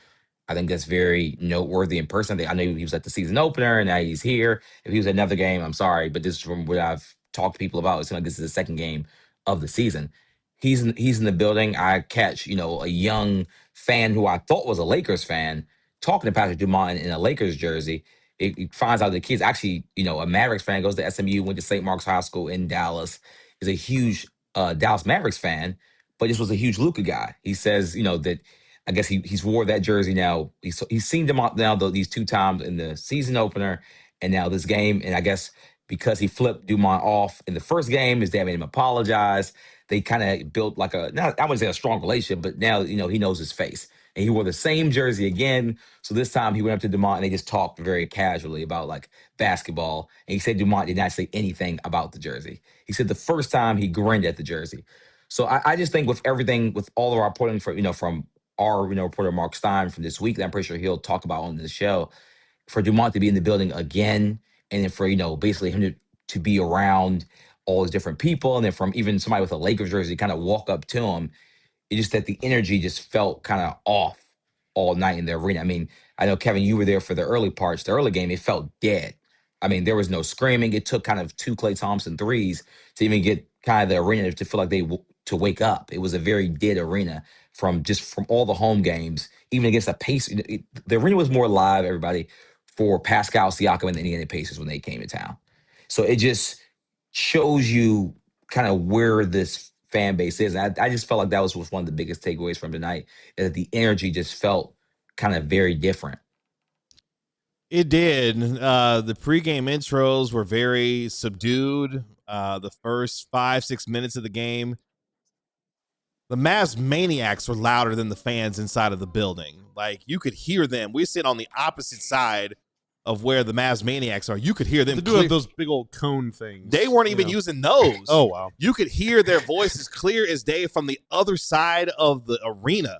S4: I think that's very noteworthy in person. I know he was at the season opener, and now he's here. If he was at another game, I'm sorry, but this is from what I've talked to people about. It's like this is the 2nd game of the season. He's in the building. I catch, a young fan who I thought was a Lakers fan talking to Patrick Dumont in a Lakers jersey. It finds out the kid's actually, a Mavericks fan, goes to SMU, went to St. Mark's High School in Dallas, is a huge Dallas Mavericks fan, but this was a huge Luka guy. He says, that I guess he's wore that jersey now. He's seen them now these 2 times in the season opener and now this game. And I guess because he flipped Dumont off in the first game, his dad made him apologize. They kind of built like I wouldn't say a strong relationship, but now, he knows his face. And he wore the same jersey again. So this time he went up to Dumont and they just talked very casually about like basketball. And he said Dumont did not say anything about the jersey. He said the first time he grinned at the jersey. So I just think with everything, with all of our reporting from our reporter Mark Stein from this week, that I'm pretty sure he'll talk about on the show, for Dumont to be in the building again, and then for basically him to be around all these different people, and then from even somebody with a Lakers jersey kind of walk up to him, it's just that the energy just felt kind of off all night in the arena. I mean, I know, Kevin, you were there for the early parts. The early game, it felt dead. I mean, there was no screaming. It took kind of 2 Klay Thompson threes to even get kind of the arena to feel like to wake up. It was a very dead arena from all the home games, even against the Pacers. The arena was more live, everybody, for Pascal Siakam and the Indiana Pacers when they came to town. So it just shows you kind of where this fan base is. And I just felt like that was one of the biggest takeaways from tonight, is that the energy just felt kind of very different.
S1: It did. The pregame intros were very subdued. The first 5-6 minutes of the game, the Mavs maniacs were louder than the fans inside of the building. Like, you could hear them. We sit on the opposite side of where the Mavs maniacs are. You could hear them.
S2: They do have those big old cone things.
S1: They weren't even using those.
S2: Oh, wow.
S1: You could hear their voices clear as day from the other side of the arena.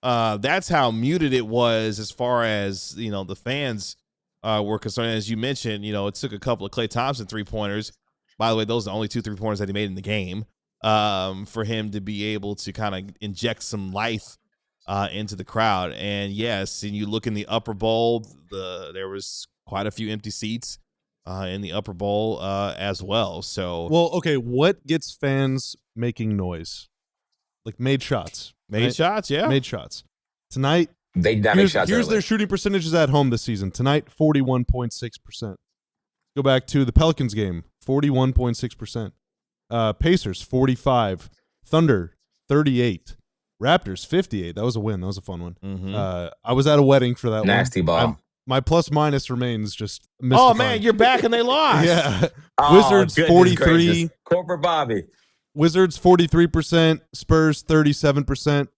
S1: That's how muted it was as far as, the fans were concerned. As you mentioned, it took a couple of Klay Thompson 3-pointers. By the way, those are the only 2 3-pointers that he made in the game, for him to be able to kind of inject some life into the crowd. And yes, and you look in the upper bowl, there was quite a few empty seats in the upper bowl as well. So,
S2: well, okay, what gets fans making noise? Like made shots.
S1: Made shots.
S2: Tonight,
S4: they make shots.
S2: Here's their shooting percentages at home this season. Tonight, 41.6%. Go back to the Pelicans game, 41.6%. Pacers, 45. Thunder, 38. Raptors, 58. That was a win. That was a fun one.
S1: Mm-hmm.
S2: I was at a wedding for that
S4: Nasty
S2: one.
S4: ball.
S2: My plus minus remains just mystifying.
S1: Oh, man, you're back and they lost.
S2: Yeah. Wizards, 43.
S4: Gracious. Corporate Bobby.
S2: Wizards, 43%. Spurs, 37%.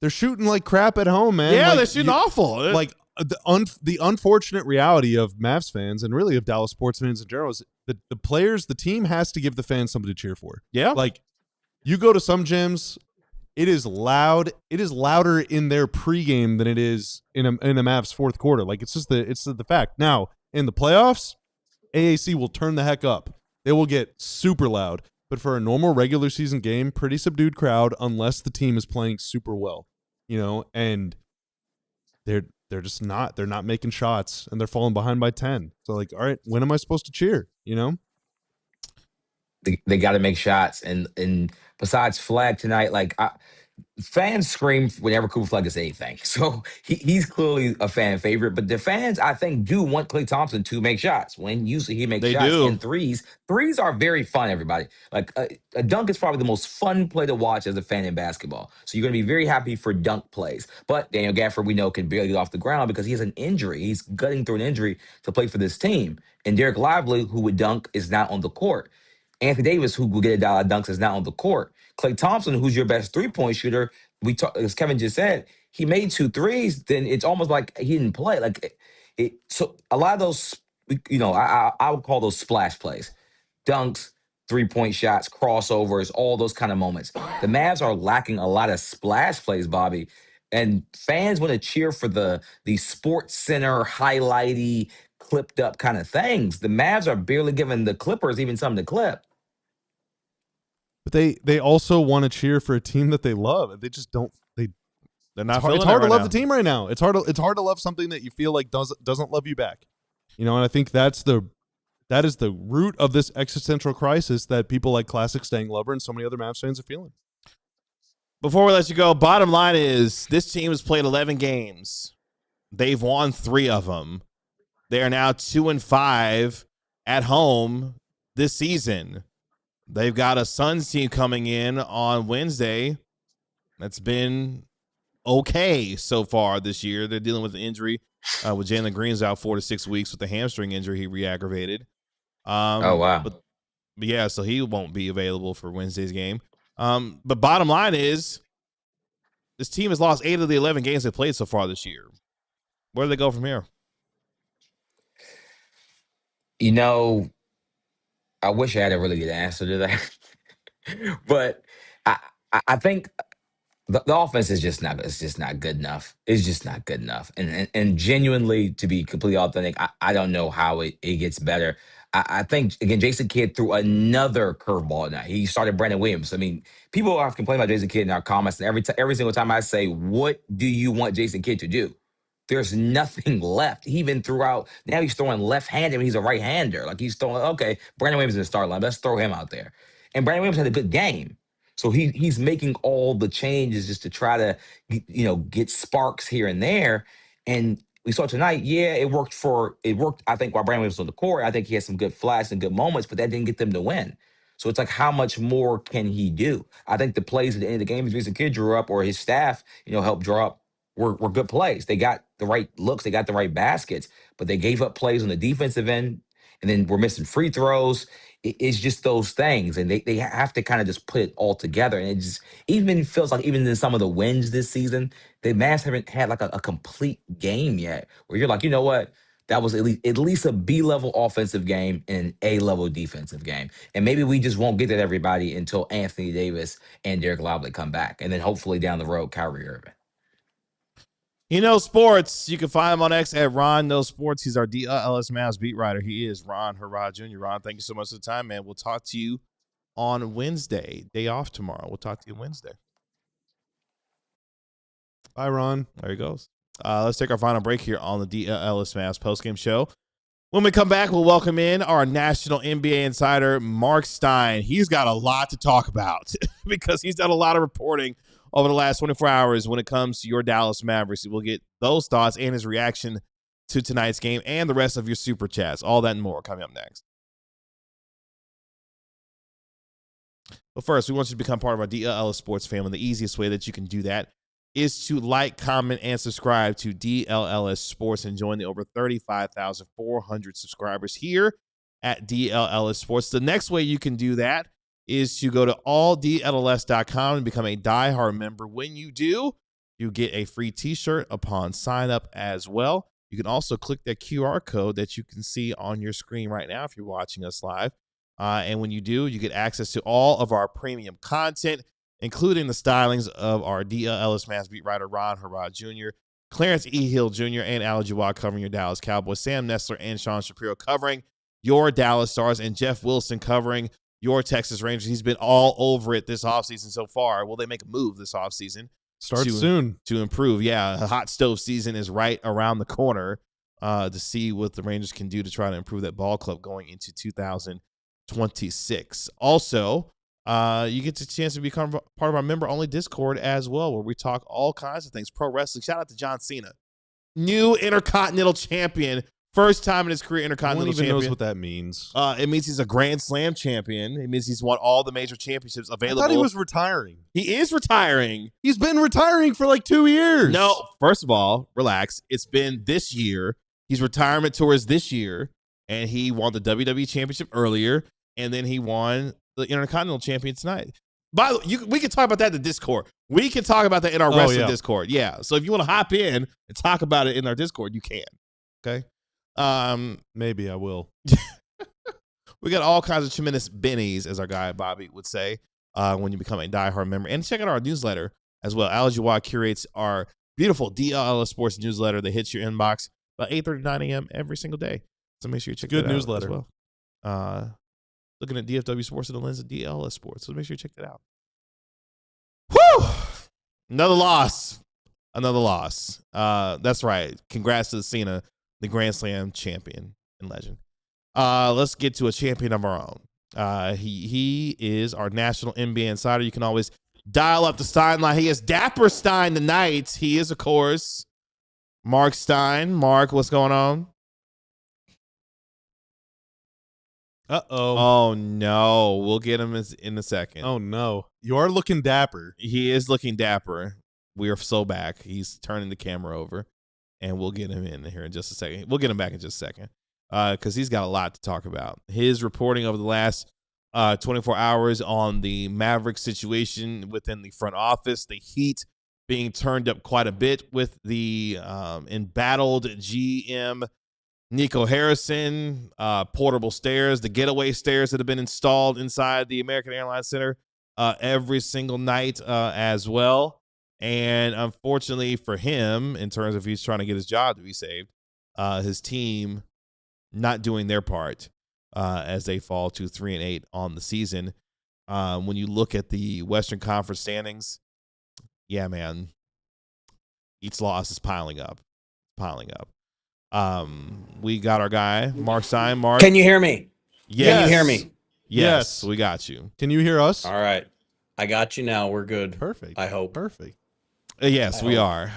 S2: They're shooting like crap at home, man.
S1: Yeah,
S2: like,
S1: they're shooting awful.
S2: Like, the unfortunate reality of Mavs fans and really of Dallas sports fans in general is that the team has to give the fans something to cheer for.
S1: Yeah.
S2: Like, you go to some gyms, it is loud. It is louder in their pregame than it is in a Mavs fourth quarter. Like, it's the fact. Now, in the playoffs, AAC will turn the heck up. They will get super loud. But for a normal regular season game, pretty subdued crowd unless the team is playing super well, and they're just not. They're not making shots, and they're falling behind by 10. So, like, all right, when am I supposed to cheer,
S4: They got to make shots. And besides Flagg tonight, like, fans scream whenever Cooper Flagg does anything. So he's clearly a fan favorite. But the fans, I think, do want Klay Thompson to make shots. When usually he makes shots in threes. Threes are very fun, everybody. Like, a dunk is probably the most fun play to watch as a fan in basketball. So you're going to be very happy for dunk plays. But Daniel Gafford, we know, can barely get off the ground because he has an injury. He's gutting through an injury to play for this team. And Derek Lively, who would dunk, is not on the court. Anthony Davis, who will get a dollar dunks, is not on the court. Klay Thompson, who's your best 3-point shooter, as Kevin just said, he made 2 threes. Then it's almost like he didn't play. Like, so a lot of those, I would call those splash plays, dunks, 3-point shots, crossovers, all those kind of moments. The Mavs are lacking a lot of splash plays, Bobby, and fans want to cheer for the Sports Center highlighty, clipped up kind of things. The Mavs are barely giving the Clippers even something to clip.
S2: But they also want to cheer for a team that they love. They just don't. They're
S1: not.
S2: It's hard to love the team right now. It's hard to love something that you feel like doesn't love you back. And I think that's the That is the root of this existential crisis that people like Classic Staying Lover and so many other Mavs fans are feeling.
S1: Before we let you go, bottom line is this team has played 11 games. They've won 3 of them. They are now 2-5 at home this season. They've got a Suns team coming in on Wednesday that's been okay so far this year. They're dealing with an injury with Jalen Green's out 4 to 6 weeks with the hamstring injury he re-aggravated.
S4: Oh, wow.
S1: But yeah, so he won't be available for Wednesday's game. But bottom line is this team has lost 8 of the 11 games they played so far this year. Where do they go from here?
S4: You know, I wish I had a really good answer to that. But I think the offense is just not, it's just not good enough. It's just not good enough. And genuinely, to be completely authentic, I don't know how it gets better. I think, again, Jason Kidd threw another curveball now. He started Brandon Williams. I mean, people have complained about Jason Kidd in our comments, and every single time I say, what do you want Jason Kidd to do? There's nothing left. He even threw out, now he's throwing left-handed when he's a right-hander. Like, he's throwing, okay, Brandon Williams in the start line. Let's throw him out there. And Brandon Williams had a good game. So he's making all the changes just to try to, get sparks here and there. And we saw tonight, yeah, it worked, I think, while Brandon was on the court. I think he had some good flashes and good moments, but that didn't get them to win. So it's like, how much more can he do? I think the plays at the end of the game Jason Kidd drew up, or his staff, helped draw up, were good plays. They got the right looks, they got the right baskets, but they gave up plays on the defensive end, and then we're missing free throws. It's just those things, and they have to kind of just put it all together. And it just even feels like, even in some of the wins this season, the Mavs haven't had like a complete game yet, where you're like, you know what? That was at least a B-level offensive game and an A-level defensive game. And maybe we just won't get that, everybody, until Anthony Davis and Derek Lively come back. And then hopefully down the road, Kyrie Irving.
S1: Sports. You can find him on X at Ron Knows Sports. He's our DLLS Mavs beat writer. He is Ron Harrod Jr. Ron, thank you so much for the time, man. We'll talk to you on Wednesday. Day off tomorrow. We'll talk to you Wednesday.
S2: Bye, Ron.
S1: There he goes. Let's take our final break here on the DLLS Mavs postgame show. When we come back, we'll welcome in our national NBA insider, Mark Stein. He's got a lot to talk about because he's done a lot of reporting over the last 24 hours when it comes to your Dallas Mavericks. We'll get those thoughts and his reaction to tonight's game and the rest of your super chats. All that and more coming up next. But first, we want you to become part of our DLLS Sports family. The easiest way that you can do that is to like, comment, and subscribe to DLLS Sports and join the over 35,400 subscribers here at DLLS Sports. The next way you can do that is to go to alldlls.com and become a diehard member. When you do, you get a free t-shirt upon sign up as well. You can also click that QR code that you can see on your screen right now if you're watching us live. And when you do, you get access to all of our premium content, including the stylings of our DLLS Mavs beat writer Ron Harrod Jr., Clarence E. Hill Jr., and Al Jawad covering your Dallas Cowboys, Sam Nessler and Sean Shapiro covering your Dallas Stars, and Jeff Wilson covering your Texas Rangers. He's been all over it this offseason so far. Will they make a move this offseason?
S2: Starts soon. To
S1: improve. Yeah, the hot stove season is right around the corner to see what the Rangers can do to try to improve that ball club going into 2026. Also, you get the chance to become part of our member-only Discord as well, where we talk all kinds of things. Pro wrestling. Shout out to John Cena. New Intercontinental Champion. First time in his career, Intercontinental Champion.
S2: No one even knows what that means.
S1: It means he's a Grand Slam champion. It means he's won all the major championships available.
S2: I thought he was retiring.
S1: He is retiring.
S2: He's been retiring for like 2 years.
S1: No, first of all, relax. It's been this year. His retirement tour is this year, and he won the WWE Championship earlier, and then he won the Intercontinental Champion tonight. By the way, we can talk about that in the Discord. We can talk about that in our wrestling Discord. Yeah. So if you want to hop in and talk about it in our Discord, you can. Okay.
S2: Maybe I will.
S1: We got all kinds of tremendous bennies, as our guy Bobby would say, when you become a diehard member. And check out our newsletter as well. Al Jawad curates our beautiful DLLS Sports newsletter that hits your inbox about 8:30 to 9 a.m. every single day. So make sure you check that out. Good newsletter as well. Looking at DFW Sports through the lens of DLLS Sports. So make sure you check that out. Whew! Another loss. That's right. Congrats to Cena, the Grand Slam champion and legend. Let's get to a champion of our own. He is our national NBA insider. You can always dial up the Stein Line. He is Dapper Stein tonight. He is, of course, Mark Stein. Mark, what's going on?
S2: Uh-oh.
S1: Oh, no. We'll get him in a second.
S2: Oh, no. You are looking dapper.
S1: He is looking dapper. We are so back. He's turning the camera over, and we'll get him in here in just a second. We'll get him back in just a second because he's got a lot to talk about. His reporting over the last 24 hours on the Mavericks situation within the front office, the heat being turned up quite a bit with the embattled GM Nico Harrison, portable stairs, the getaway stairs that have been installed inside the American Airlines Center every single night as well. And unfortunately for him, in terms of he's trying to get his job to be saved, his team not doing their part as they fall to 3-8 on the season. When you look at the Western Conference standings, yeah, man, each loss is piling up. We got our guy, Mark Stein. Mark,
S5: can you hear me?
S1: Yes.
S5: Can you hear me?
S1: Yes, we got you.
S2: Can you hear us?
S5: All right. I got you now. We're good.
S2: Perfect.
S5: I hope.
S2: Perfect.
S1: Yes, we are.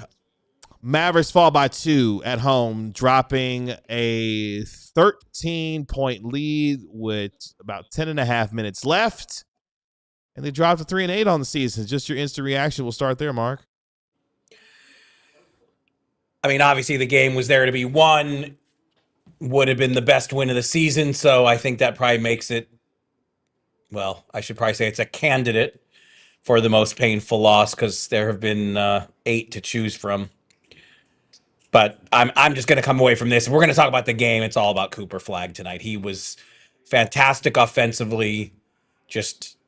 S1: Mavericks fall by 2 at home, dropping a 13-point lead with about 10.5 minutes left. And they dropped to 3-8 on the season. Just your instant reaction. We'll start there, Mark.
S5: I mean, obviously the game was there to be won. Would have been the best win of the season. So I think that probably makes it, well, I should probably say it's a candidate for the most painful loss because there have been 8 to choose from. But I'm just going to come away from this. We're going to talk about the game. It's all about Cooper Flagg tonight. He was fantastic offensively, just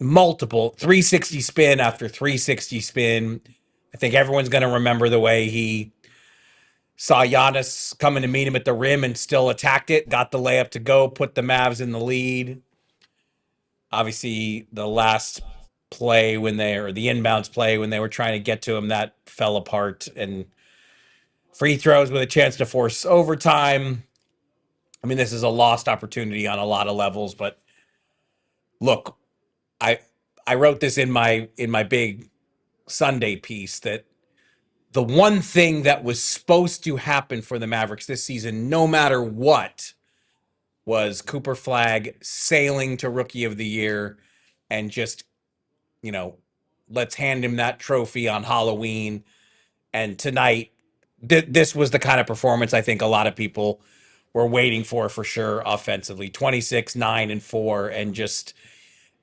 S5: multiple 360 spin after 360 spin. I think everyone's going to remember the way he saw Giannis coming to meet him at the rim and still attacked it, got the layup to go, put the Mavs in the lead. Obviously, the last play or the inbounds play when they were trying to get to him, that fell apart, and free throws with a chance to force overtime. I mean, this is a lost opportunity on a lot of levels, but look, I wrote this in my big Sunday piece that the one thing that was supposed to happen for the Mavericks this season, no matter what, was Cooper Flagg sailing to Rookie of the Year and just, let's hand him that trophy on Halloween. And tonight, this was the kind of performance I think a lot of people were waiting for sure offensively. 26, 9, and 4, and just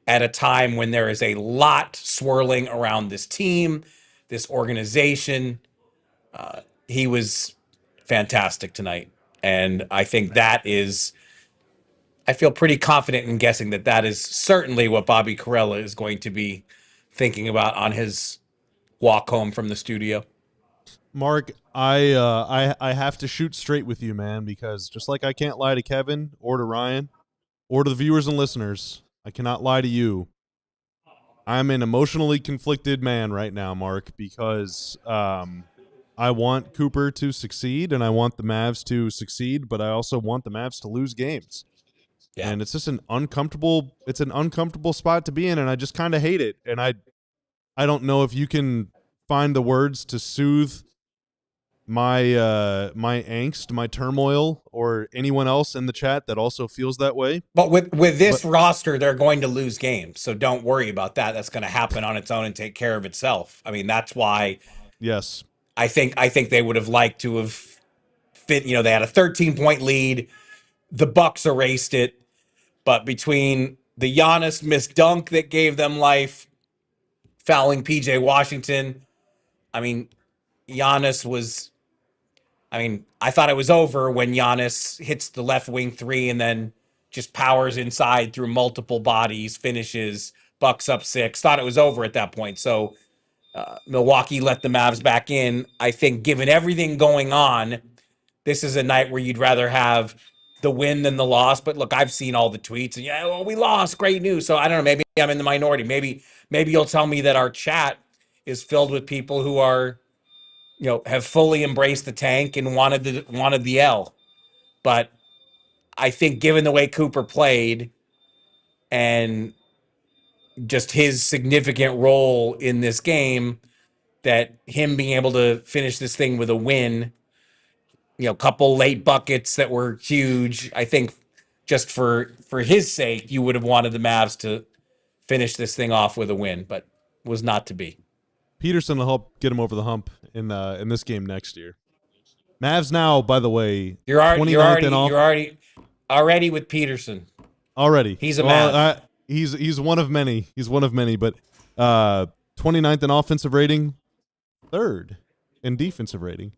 S5: at a time when there is a lot swirling around this team, this organization. He was fantastic tonight. And I think I feel pretty confident in guessing that is certainly what Bobby Carella is going to be thinking about on his walk home from the studio.
S2: Mark, I have to shoot straight with you, man, because just like I can't lie to Kevin or to Ryan or to the viewers and listeners, I cannot lie to you. I'm an emotionally conflicted man right now, Mark, because I want Cooper to succeed and I want the Mavs to succeed, but I also want the Mavs to lose games. Yeah. And it's just an uncomfortable spot to be in, and I just kind of hate it. And I don't know if you can find the words to soothe my angst, my turmoil, or anyone else in the chat that also feels that way.
S5: But with this roster, they're going to lose games, so don't worry about that. That's going to happen on its own and take care of itself. I mean, that's why.
S2: Yes,
S5: I think they would have liked to have fit. They had a 13-point lead. The Bucks erased it, but between the Giannis missed dunk that gave them life, fouling PJ Washington, I mean, Giannis was. I mean, I thought it was over when Giannis hits the left wing 3 and then just powers inside through multiple bodies, finishes, Bucks up 6. Thought it was over at that point. So Milwaukee let the Mavs back in. I think given everything going on, this is a night where you'd rather have the win than the loss. But look, I've seen all the tweets. And yeah, well, we lost. Great news. So I don't know. Maybe I'm in the minority. Maybe you'll tell me that our chat is filled with people who are, have fully embraced the tank and wanted the L. But I think given the way Cooper played and just his significant role in this game, that him being able to finish this thing with a win, couple late buckets that were huge. I think just for his sake, you would have wanted the Mavs to finish this thing off with a win, but was not to be.
S2: Peterson will help get him over the hump in this game next year. Mavs now, by the way,
S5: you're already with Peterson.
S2: Already,
S5: he's a Mav.
S2: He's one of many. He's one of many, but 29th in offensive rating, 3rd in defensive rating.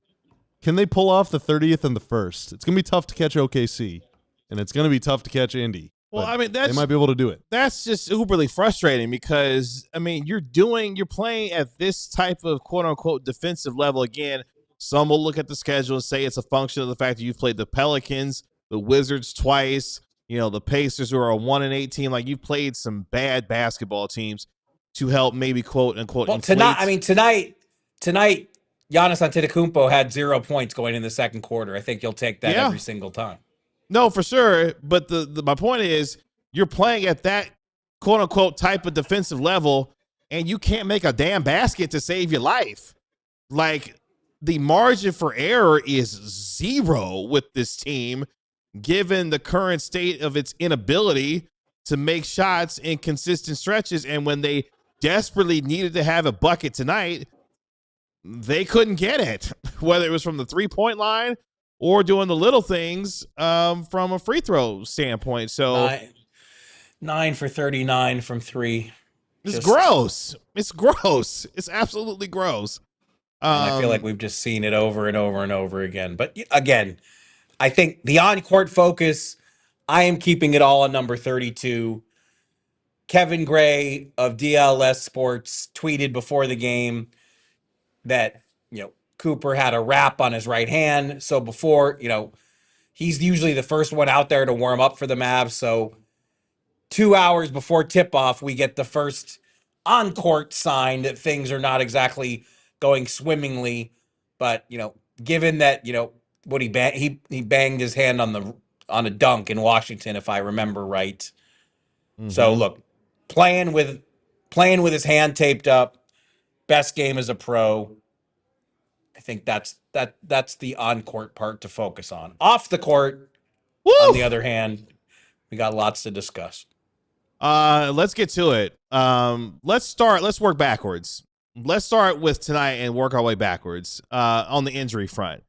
S2: Can they pull off the 30th and the 1st? It's going to be tough to catch OKC, and it's going to be tough to catch Indy.
S1: Well, I mean,
S2: they might be able to do it.
S1: That's just uberly frustrating because, I mean, you're playing at this type of quote-unquote defensive level. Again, some will look at the schedule and say it's a function of the fact that you've played the Pelicans, the Wizards twice, the Pacers who are a 1-8 team. Like, you've played some bad basketball teams to help maybe quote-unquote inflate.
S5: Tonight, Giannis Antetokounmpo had 0 points going in the second quarter. I think you'll take that every single time.
S1: No, for sure. But my point is you're playing at that quote unquote type of defensive level and you can't make a damn basket to save your life. Like, the margin for error is 0 with this team, given the current state of its inability to make shots in consistent stretches. And when they desperately needed to have a bucket tonight, they couldn't get it, whether it was from the 3-point line or doing the little things from a free throw standpoint. So
S5: 9 for 39 from 3.
S1: It's gross. It's gross. It's absolutely gross.
S5: And I feel like we've just seen it over and over and over again. But again, I think the on-court focus, I am keeping it all on number 32. Kevin Gray of DLLS Sports tweeted before the game that, Cooper had a wrap on his right hand. So before, he's usually the first one out there to warm up for the Mavs. So 2 hours before tip-off, we get the first on-court sign that things are not exactly going swimmingly. But, given that, what he banged his hand on a dunk in Washington, if I remember right. Mm-hmm. So look, playing with his hand taped up, best game as a pro. I think that's the on-court part to focus on. Off the court, on the other hand, we got lots to discuss.
S1: Let's get to it. Let's work backwards. Let's start with tonight and work our way backwards on the injury front.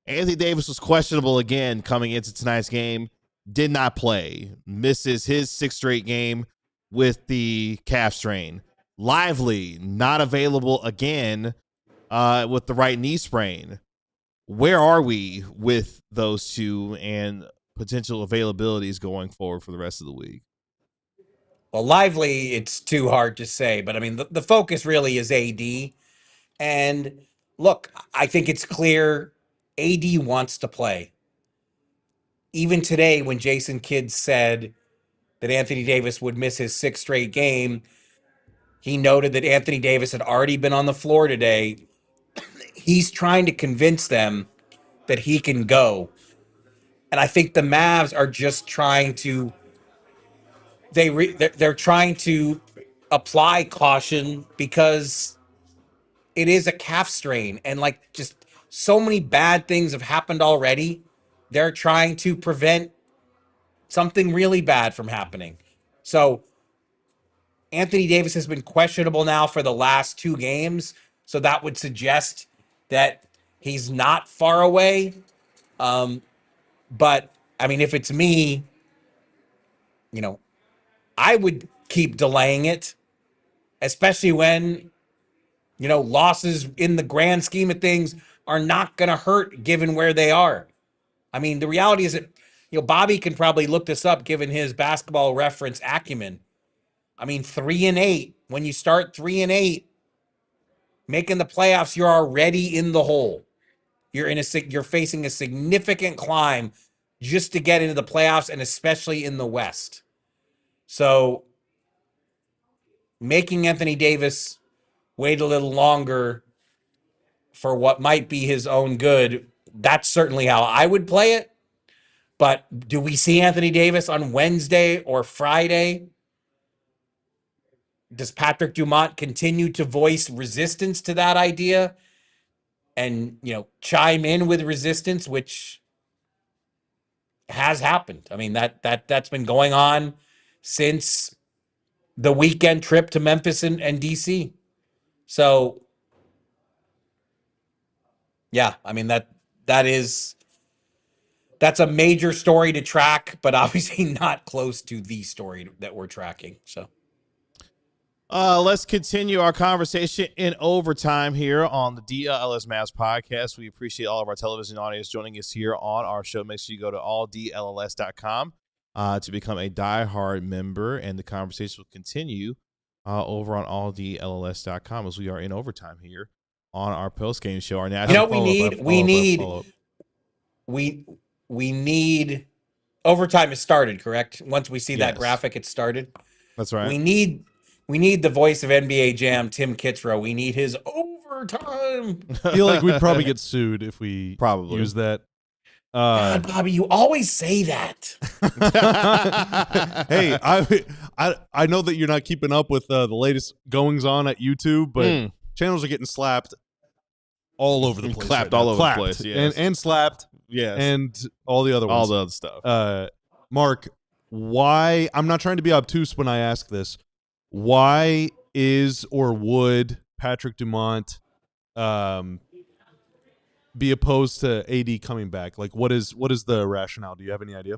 S1: Anthony Davis was questionable again coming into tonight's game. Did not play. Misses his 6th straight game with the calf strain. Lively, not available again with the right knee sprain. Where are we with those two and potential availabilities going forward for the rest of the week?
S5: Well, Lively, it's too hard to say, but I mean, the focus really is AD. And look, I think it's clear AD wants to play. Even today, when Jason Kidd said that Anthony Davis would miss his 6th straight game, he noted that Anthony Davis had already been on the floor today. He's trying to convince them that he can go. And I think the Mavs are just trying to they're trying to apply caution because it is a calf strain, and like just so many bad things have happened already. They're trying to prevent something really bad from happening. So Anthony Davis has been questionable now for the last 2 games. So that would suggest that he's not far away. But I mean, if it's me, I would keep delaying it, especially when, losses in the grand scheme of things are not going to hurt given where they are. I mean, the reality is that, Bobby can probably look this up given his basketball reference acumen. I mean, 3-8, when you start 3-8, making the playoffs, you're already in the hole. You're facing a significant climb just to get into the playoffs, and especially in the West. So making Anthony Davis wait a little longer for what might be his own good, that's certainly how I would play it. But do we see Anthony Davis on Wednesday or Friday? Does Patrick Dumont continue to voice resistance to that idea and, chime in with resistance, which has happened? I mean, that's been going on since the weekend trip to Memphis and DC. So, yeah, I mean, that's a major story to track, but obviously not close to the story that we're tracking. So
S1: let's continue our conversation in overtime here on the DLLS Mavs podcast. We appreciate all of our television audience joining us here on our show. Make sure you go to alldlls.com to become a diehard member, and the conversation will continue over on alldlls.com as we are in overtime here on our post-game show. Our national
S5: we need overtime has started, correct? Once we see that graphic, it started.
S1: That's right.
S5: We need the voice of NBA Jam, Tim Kitzrow. We need his overtime.
S2: I feel like we'd probably get sued if we use that.
S5: God, Bobby, you always say that.
S2: Hey, I know that you're not keeping up with the latest goings on at YouTube, but channels are getting slapped all over the place.
S1: Clapped all over the place, yes.
S2: And slapped.
S1: Yes.
S2: And all the other ones.
S1: All the other stuff.
S2: Mark, why, I'm not trying to be obtuse when I ask this, why is or would Patrick Dumont be opposed to AD coming back? Like, what is the rationale? Do you have any idea?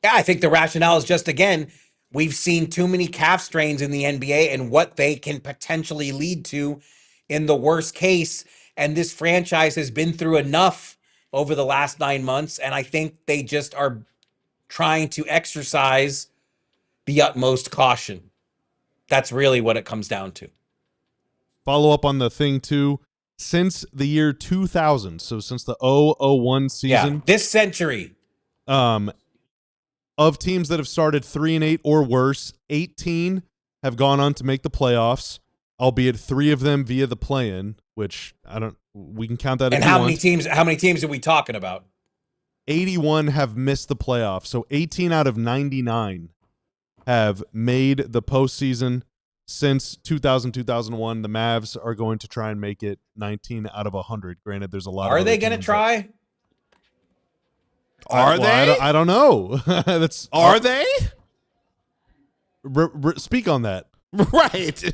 S5: Yeah, I think the rationale is just, again, we've seen too many calf strains in the NBA and what they can potentially lead to in the worst case. And this franchise has been through enough over the last 9 months, and I think they just are trying to exercise the utmost caution. That's really what it comes down to.
S2: Follow up on the thing, too. Since the year 2000, so since the 001 season.
S5: Yeah, this century.
S2: Of teams that have started 3-8 or worse, 18 have gone on to make the playoffs, albeit 3 of them via the play-in, which we can count that.
S5: And how many teams are we talking about?
S2: 81 have missed the playoffs. So 18 out of 99 have made the postseason since 2000-2001. The Mavs are going to try and make it 19 out of 100. Granted, there's a lot.
S5: Are they going to try?
S1: Are they?
S2: I don't know.
S1: Are they?
S2: Speak on that.
S1: Right.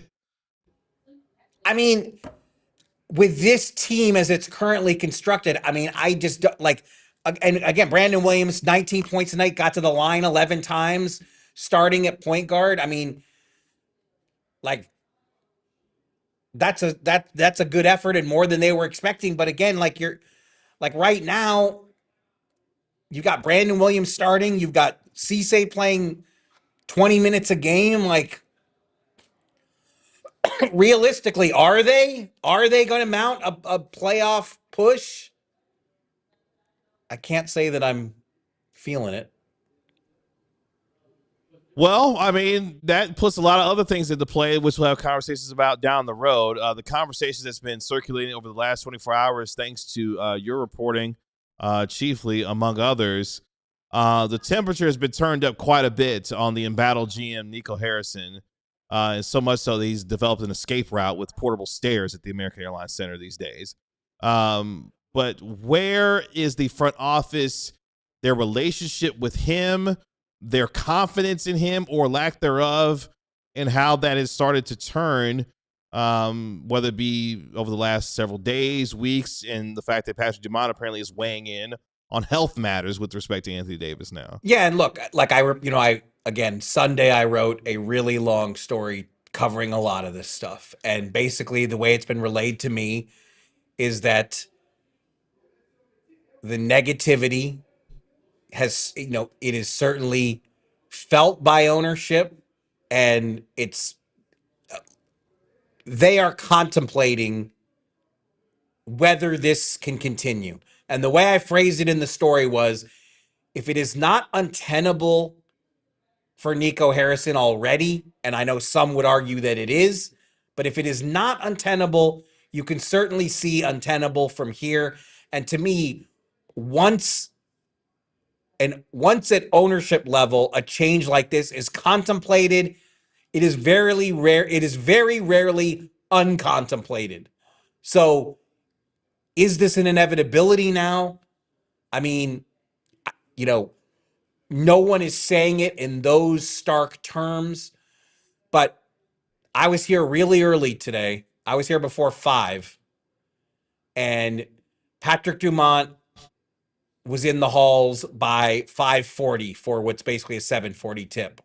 S5: I mean, with this team as it's currently constructed, I mean, I just like, and again, Brandon Williams, 19 points a night, got to the line 11 times, starting at point guard. I mean, like, that's a good effort and more than they were expecting. But again, like right now, you got Brandon Williams starting, you've got Cisse playing 20 minutes a game. Like, realistically, are they going to mount a playoff push? I can't say that I'm feeling it.
S1: Well, I mean, that puts a lot of other things into play, which we'll have conversations about down the road. The conversation that's been circulating over the last 24 hours, thanks to your reporting, chiefly, among others, the temperature has been turned up quite a bit on the embattled GM, Nico Harrison, and so much so that he's developed an escape route with portable stairs at the American Airlines Center these days. But where is the front office, their relationship with him, their confidence in him or lack thereof, and how that has started to turn, whether it be over the last several days, weeks, and the fact that Patrick Dumont apparently is weighing in on health matters with respect to Anthony Davis now.
S5: Yeah, and look, like again, Sunday I wrote a really long story covering a lot of this stuff. And basically the way it's been relayed to me is that the negativity has, it is certainly felt by ownership, and they are contemplating whether this can continue. And the way I phrased it in the story was, if it is not untenable for Nico Harrison already, and I know some would argue that it is, but if it is not untenable, you can certainly see untenable from here. And to me, once And once at ownership level, a change like this is contemplated, it is very rare. It is very rarely uncontemplated. So is this an inevitability now? I mean, no one is saying it in those stark terms, but I was here really early today. I was here before 5, and Patrick Dumont was in the halls by 5:40 for what's basically a 7:40 tip.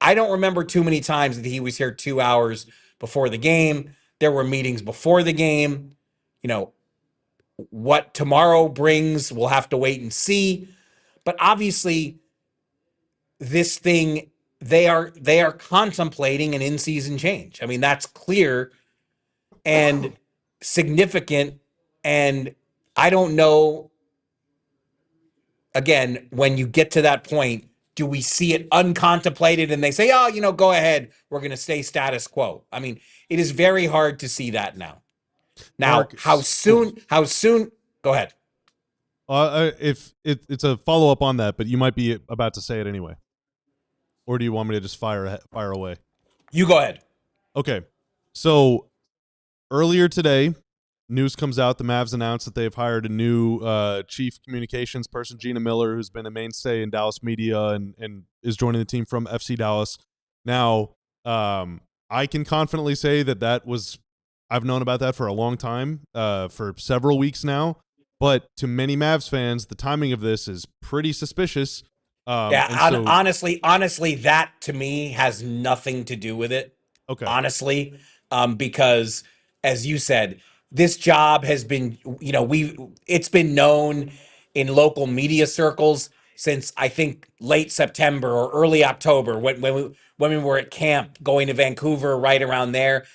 S5: I don't remember too many times that he was here 2 hours before the game. There were meetings before the game. What tomorrow brings, we'll have to wait and see. But obviously, this thing, they are contemplating an in-season change. I mean, that's clear and significant. And I don't know, again, when you get to that point, do we see it uncontemplated and they say, oh, go ahead, we're going to stay status quo? I mean, it is very hard to see that now. Now,
S2: Mark,
S5: how soon, go ahead.
S2: If it's a follow up on that, but you might be about to say it anyway, or do you want me to just fire away?
S5: You go ahead.
S2: Okay, so earlier today, news comes out. The Mavs announced that they've hired a new chief communications person, Gina Miller, who's been a mainstay in Dallas media and is joining the team from FC Dallas. Now, I can confidently say that was, I've known about that for a long time, for several weeks now. But to many Mavs fans, the timing of this is pretty suspicious.
S5: Honestly, that to me has nothing to do with it.
S2: Okay.
S5: Honestly, because as you said, this job has been, it's been known in local media circles since I think late September or early October when we were at camp going to Vancouver, right around there.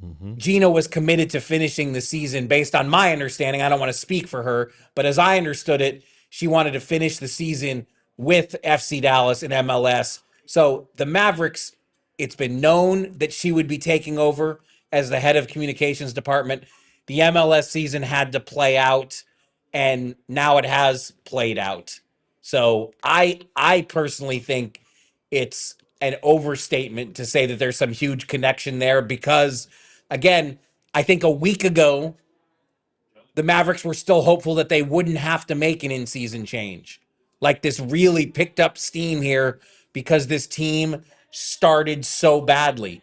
S2: Mm-hmm.
S5: Gina was committed to finishing the season based on my understanding. I don't want to speak for her, but as I understood it, she wanted to finish the season with FC Dallas and MLS. So the Mavericks, it's been known that she would be taking over as the head of communications department. The MLS season had to play out, and now it has played out. So I personally think it's an overstatement to say that there's some huge connection there because, again, I think a week ago, the Mavericks were still hopeful that they wouldn't have to make an in-season change. Like, this really picked up steam here because this team started so badly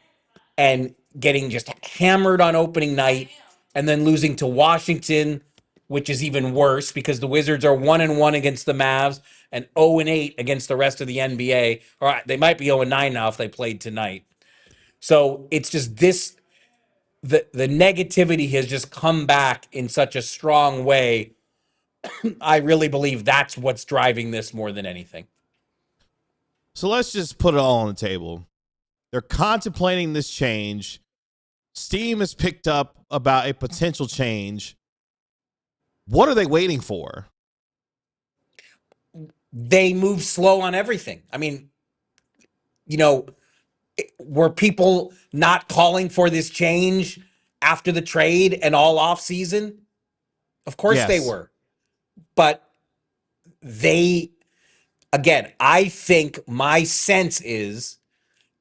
S5: and getting just hammered on opening night and then losing to Washington, which is even worse because the Wizards are 1-1 against the Mavs and 0-8 against the rest of the NBA. All right, they might be 0-9 now if they played tonight. So it's just this, the negativity has just come back in such a strong way. I really believe that's what's driving this more than anything.
S1: So let's just put it all on the table. They're contemplating this change. Steam has picked up about a potential change. What are they waiting for?
S5: They move slow on everything. I mean, were people not calling for this change after the trade and all off season? Of course they were. But I think my sense is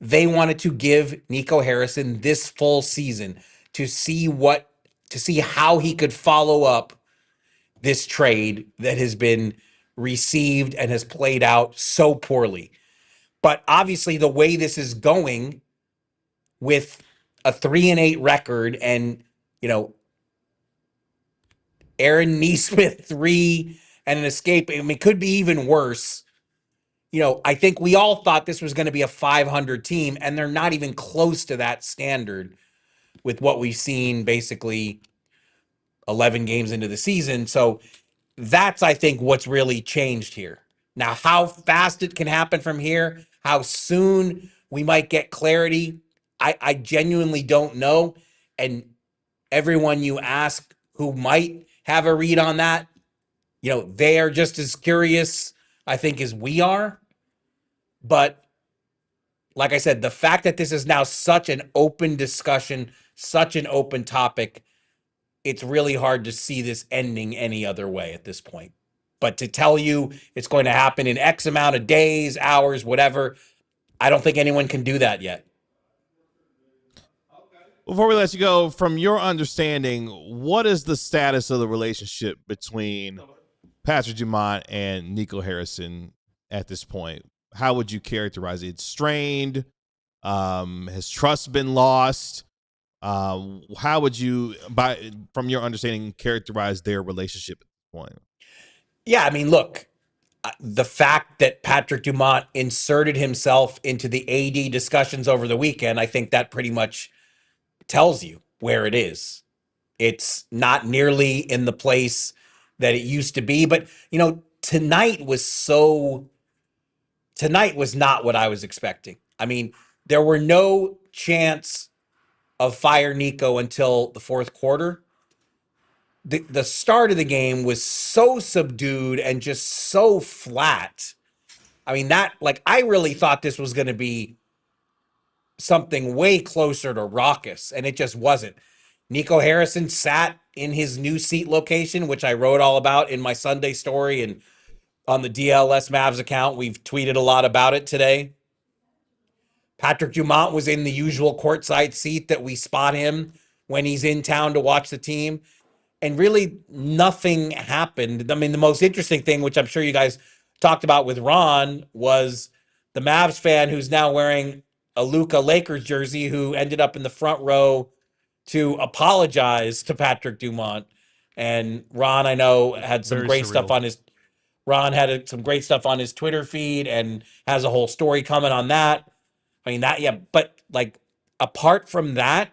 S5: they wanted to give Nico Harrison this full season to see how he could follow up this trade that has been received and has played out so poorly. But obviously the way this is going with a 3-8 record and, Aaron Nesmith 3 and an escape, I mean, it could be even worse. I think we all thought this was going to be a 500 team, and they're not even close to that standard with what we've seen basically 11 games into the season. So that's, I think, what's really changed here. Now, how fast it can happen from here, how soon we might get clarity, I genuinely don't know. And everyone you ask who might have a read on that, they are just as curious, I think, as we are. But like I said, the fact that this is now such an open discussion, such an open topic, it's really hard to see this ending any other way at this point. But to tell you it's going to happen in X amount of days, hours, whatever, I don't think anyone can do that yet.
S1: Before we let you go, from your understanding, what is the status of the relationship between Patrick Dumont and Nico Harrison at this point? How would you characterize it? It's strained? Has trust been lost? How would you, from your understanding, characterize their relationship at this point?
S5: Yeah, I mean, look, the fact that Patrick Dumont inserted himself into the AD discussions over the weekend, I think that pretty much tells you where it is. It's not nearly in the place that it used to be. But, tonight was not what I was expecting. I mean, there were no chance of fire Nico until the fourth quarter. The start of the game was so subdued and just so flat. I mean, I really thought this was going to be something way closer to raucous, and it just wasn't. Nico Harrison sat in his new seat location, which I wrote all about in my Sunday story and on the DLLS Mavs account. We've tweeted a lot about it today. Patrick Dumont was in the usual courtside seat that we spot him when he's in town to watch the team. And really nothing happened. I mean, the most interesting thing, which I'm sure you guys talked about with Ron, was the Mavs fan who's now wearing a Luka Lakers jersey, who ended up in the front row to apologize to Patrick Dumont. And Ron, I know, had some
S2: Very
S5: great
S2: surreal.
S5: stuff on his some great stuff on his Twitter feed and has a whole story coming on that. I mean, but apart from that,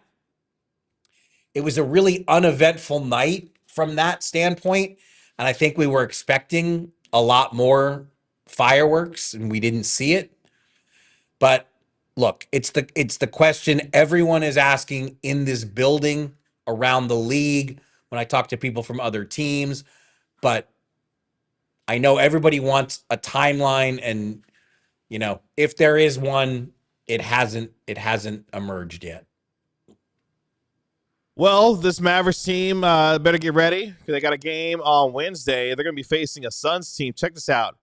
S5: it was a really uneventful night from that standpoint. And I think we were expecting a lot more fireworks and we didn't see it. But look, it's the question everyone is asking in this building, around the league, when I talk to people from other teams. But I know everybody wants a timeline, and if there is one, it hasn't emerged yet.
S1: Well, this Mavericks team better get ready because they got a game on Wednesday. They're going to be facing a Suns team. Check this out.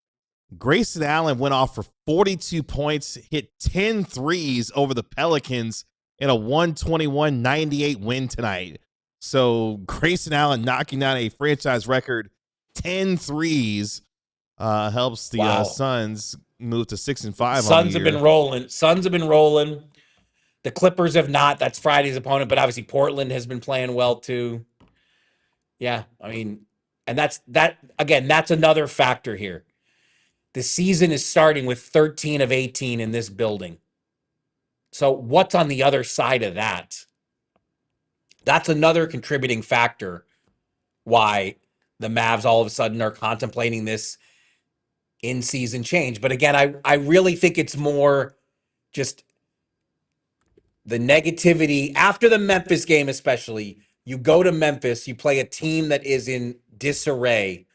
S1: Grayson Allen went off for 42 points, hit 10 threes over the Pelicans in a 121-98 win tonight. So Grayson Allen knocking down a franchise record 10 threes helps the Suns move to 6-5.
S5: Suns have been rolling. The Clippers have not. That's Friday's opponent, but obviously Portland has been playing well too. Yeah, I mean, and that's another factor here. The season is starting with 13 of 18 in this building. So what's on the other side of that? That's another contributing factor why the Mavs all of a sudden are contemplating this in-season change. But again, I really think it's more just the negativity after the Memphis game, especially. You go to Memphis, you play a team that is in disarray,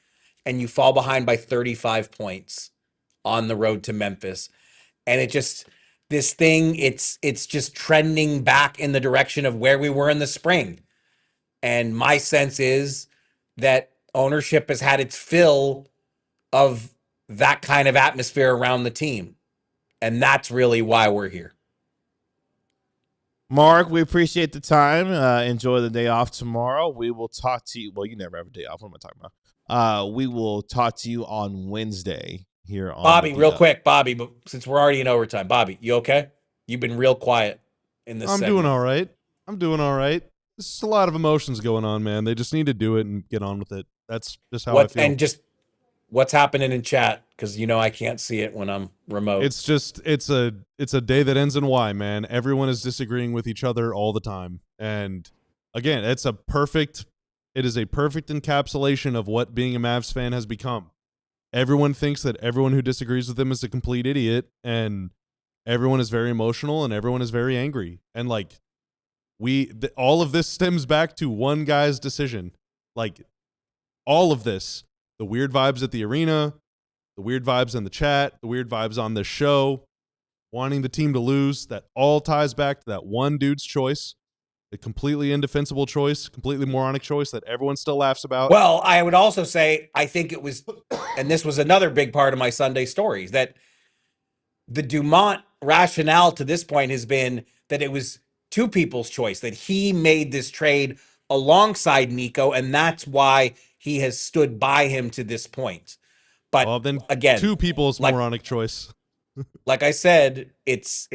S5: and you fall behind by 35 points on the road to Memphis. And it's just trending back in the direction of where we were in the spring. And my sense is that ownership has had its fill of that kind of atmosphere around the team. And that's really why we're here.
S1: Mark, we appreciate the time. Enjoy the day off tomorrow. We will talk to you. Well, you never have a day off. What am I talking about? We will talk to you on Wednesday here on
S5: Bobby, real quick, Bobby, but since we're already in overtime, Bobby, you okay? You've been real quiet in this segment.
S2: Doing all right. I'm doing all right. There's just a lot of emotions going on, man. They just need to do it and get on with it. That's just how I feel.
S5: And just what's happening in chat, because I can't see it when I'm remote.
S2: It's a day that ends in Y, man. Everyone is disagreeing with each other all the time. And again, it is a perfect encapsulation of what being a Mavs fan has become. Everyone thinks that everyone who disagrees with them is a complete idiot, and everyone is very emotional and everyone is very angry. And all of this stems back to one guy's decision. All of this, the weird vibes at the arena, the weird vibes in the chat, the weird vibes on this show, wanting the team to lose, that all ties back to that one dude's choice. a completely indefensible choice, completely moronic choice that everyone still laughs about.
S5: Well, I would also say I think it was, and this was another big part of my Sunday stories, that the Dumont rationale to this point has been that it was two people's choice, that he made this trade alongside Nico, and that's why he has stood by him to this point. But
S2: Well, then
S5: again,
S2: two people's
S5: like-
S2: moronic choice.
S5: like I said, it's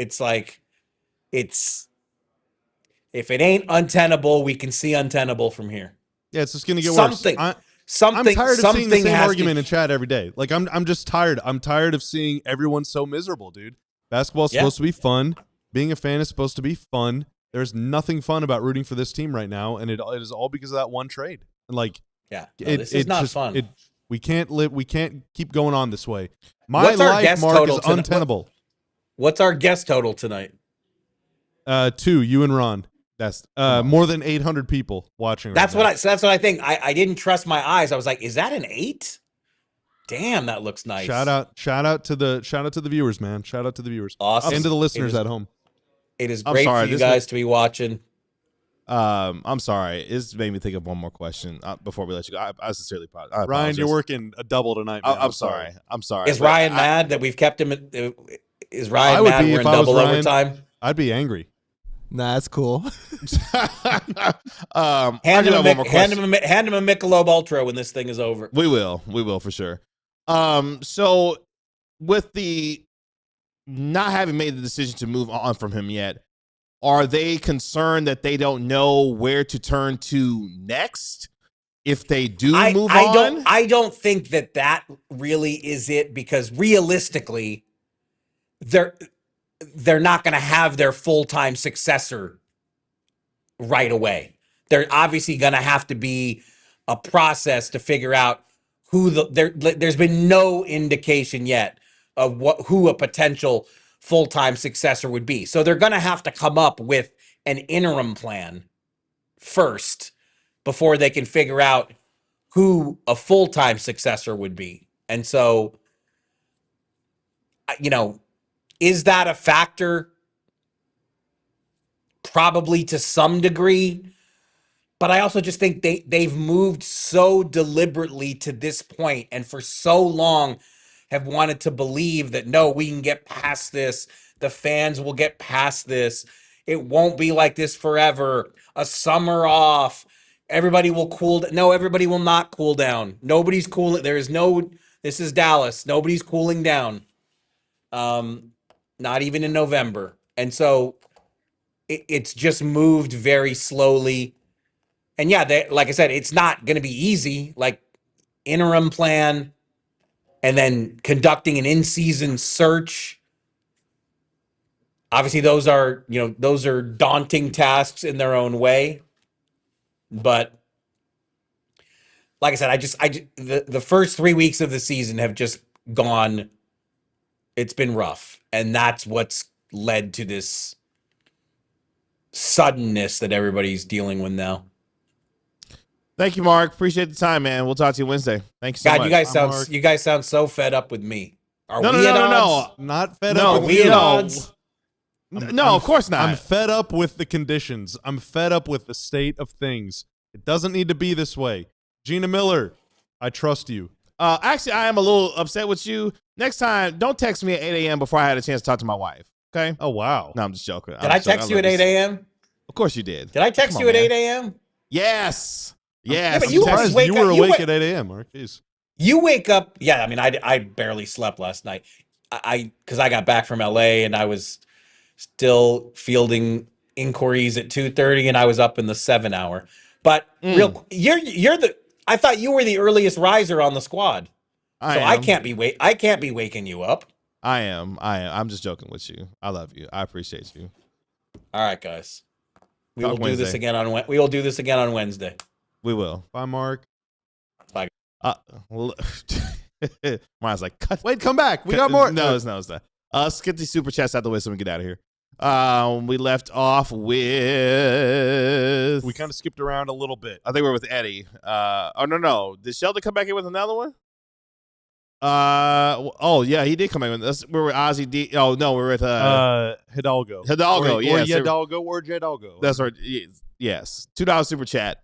S5: if it ain't untenable, we can see untenable from here.
S2: Yeah, it's just going to get
S5: Something-
S2: worse.
S5: Something,
S2: I'm tired of seeing the
S5: something
S2: same
S5: has
S2: argument
S5: to,
S2: in chat every day. Like I'm just tired. I'm tired of seeing everyone so miserable, dude. Basketball's supposed to be fun. Being a fan is supposed to be fun. There's nothing fun about rooting for this team right now, and it is all because of that one trade. And like,
S5: this is not fun.
S2: We can't keep going on this way. My
S5: What's our
S2: life,
S5: guest
S2: Mark,
S5: total
S2: is
S5: tonight?
S2: untenable.
S5: What's our guest total tonight?
S2: 2, you and Ron. That's more than 800 people watching.
S5: That's
S2: right
S5: what I think. I didn't trust my eyes. I was like, is that an 8? Damn, that looks nice.
S2: Shout out to the viewers, man. Shout out to the viewers.
S5: Awesome.
S2: And to the listeners at home.
S5: It is
S1: I'm
S5: great
S1: sorry,
S5: for you
S1: this
S5: guys to be watching.
S1: I'm sorry. This made me think of one more question before we let you go. I sincerely apologize.
S2: Ryan, you're working a double tonight, man.
S1: I'm sorry. I'm sorry.
S5: Is Ryan mad that we've kept him? Is
S2: I
S5: Ryan
S2: would
S5: mad
S2: be
S5: we're in
S2: if I was
S5: double
S2: Ryan.
S5: overtime?
S2: I'd be angry.
S3: Nah, that's cool.
S5: Hand him a Michelob Ultra when this thing is over.
S1: We will for sure. So with the not having made the decision to move on from him yet, are they concerned that they don't know where to turn to next if they do move on?
S5: I don't think that really is it, because realistically, they're not going to have their full-time successor right away. They're obviously going to have to be a process to figure out who there's been no indication yet of who a potential full-time successor would be. So they're going to have to come up with an interim plan first before they can figure out who a full-time successor would be. And so, is that a factor? Probably to some degree. But I also just think they've moved so deliberately to this point and for so long have wanted to believe that, no, we can get past this. The fans will get past this. It won't be like this forever. A summer off. Everybody will cool down. No, everybody will not cool down. Nobody's cooling. This is Dallas. Nobody's cooling down. Not even in November. And so it's just moved very slowly. And yeah, like I said, it's not going to be easy. Like, interim plan and then conducting an in-season search. Obviously, those are daunting tasks in their own way. But like I said, the first 3 weeks of the season have just gone. It's been rough, and that's what's led to this suddenness that everybody's dealing with now.
S1: Thank you, Mark. Appreciate the time, man. We'll talk to you Wednesday. Thank you so much.
S5: You guys sound so fed up with me. Are
S1: No,
S5: we
S1: no,
S5: at
S1: no, no,
S5: odds?
S1: no.
S2: Not fed
S1: No,
S2: up with
S5: we
S2: you.
S5: at odds?
S1: No, of course not.
S2: I'm fed up with the conditions. I'm fed up with the state of things. It doesn't need to be this way. Gina Miller, I trust you.
S1: Actually, I am a little upset with you. Next time, don't text me at 8 a.m. before I had a chance to talk to my wife. Okay?
S2: Oh, wow.
S1: No, I'm just joking.
S5: Did I text you at 8 a.m.?
S1: Of course you did.
S5: Did I text
S1: Come
S5: you
S1: on,
S5: at
S1: man.
S5: 8 a.m.?
S1: Yes. Yes.
S5: Yeah, but
S2: I'm
S5: you
S2: surprised
S5: wake
S2: you
S5: up-
S2: were
S5: you
S2: awake
S5: wake-
S2: at 8 a.m., Mark. Jeez.
S5: You wake up. Yeah, I mean, I barely slept last night. Because I got back from LA and I was still fielding inquiries at 2:30 and I was up in the 7 hour. But I thought you were the earliest riser on the squad. I can't be waking you up.
S1: I am. I'm just joking with you. I love you. I appreciate you.
S5: All right, guys. We
S1: Talk
S5: will do this
S1: Wednesday.
S5: again on Wednesday.
S1: We will.
S2: Bye, Mark.
S5: Bye.
S1: Mine's like, cut.
S2: Wait, come back. We got more.
S1: No, it's not. Let's get these super chats out the way so we can get out of here. We left off with.
S2: We kind of skipped around a little bit.
S1: I think we're with Eddie. Oh, no. Did Sheldon come back in with another one? Oh yeah, he did come back. We're with Ozzy D. Oh no, we're with
S2: Hidalgo.
S1: Hidalgo.
S2: Or
S1: Yeah,
S2: Hidalgo or Jedalgo.
S1: that's right. Yes, $2 super chat.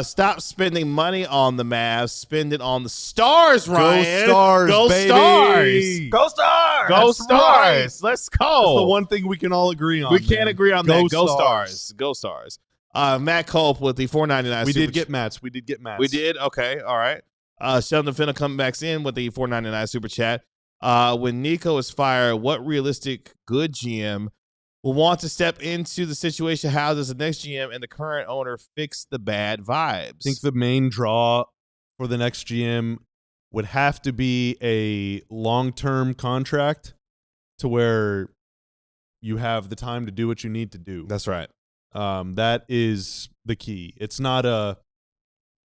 S1: Stop spending money on the Mavs. Spend it on the Stars, Ryan.
S2: Go Stars,
S1: Go
S2: baby.
S1: Stars.
S3: Go Stars!
S1: Go
S3: That's
S1: Stars.
S3: right.
S1: Let's go.
S2: That's the one thing we can all agree on.
S1: We can't
S2: man.
S1: agree on
S2: Go
S1: that. Go
S2: Stars.
S1: Stars. Go Stars. Matt Culp with the $4.99.
S2: We did get Mats. We did.
S1: Okay. All right. Sheldon Finna coming back in with the $4.99 super chat. When Nico is fired, what realistic good GM will want to step into the situation? How does the next GM and the current owner fix the bad vibes?
S2: I think the main draw for the next GM would have to be a long-term contract to where you have the time to do what you need to do.
S1: That's right.
S2: That is the key. It's not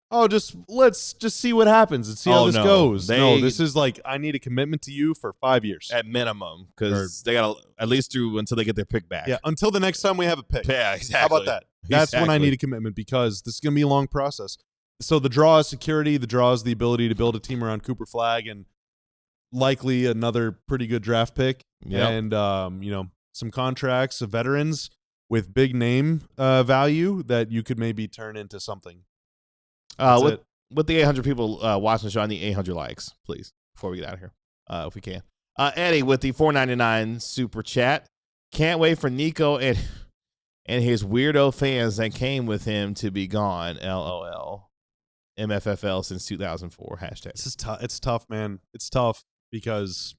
S2: let's just see what happens and see how this goes. No, this is like, I need a commitment to you for 5 years.
S1: At minimum, because they got to at least through until they get their pick back.
S2: Yeah, until the next time we have a pick.
S1: Yeah, exactly.
S2: How about that? That's when I need a commitment, because this is going to be a long process. So the draw is security. The draw is the ability to build a team around Cooper Flagg and likely another pretty good draft pick.
S1: Yep.
S2: And, some contracts of veterans with big name value that you could maybe turn into something.
S1: With the 800 people watching the show, I need 800 likes, please, before we get out of here, if we can. Eddie with the $4.99 super chat. Can't wait for Nico and his weirdo fans that came with him to be gone. LOL. MFFL since 2004. Hashtag.
S2: This is tough. It's tough, man. It's tough because,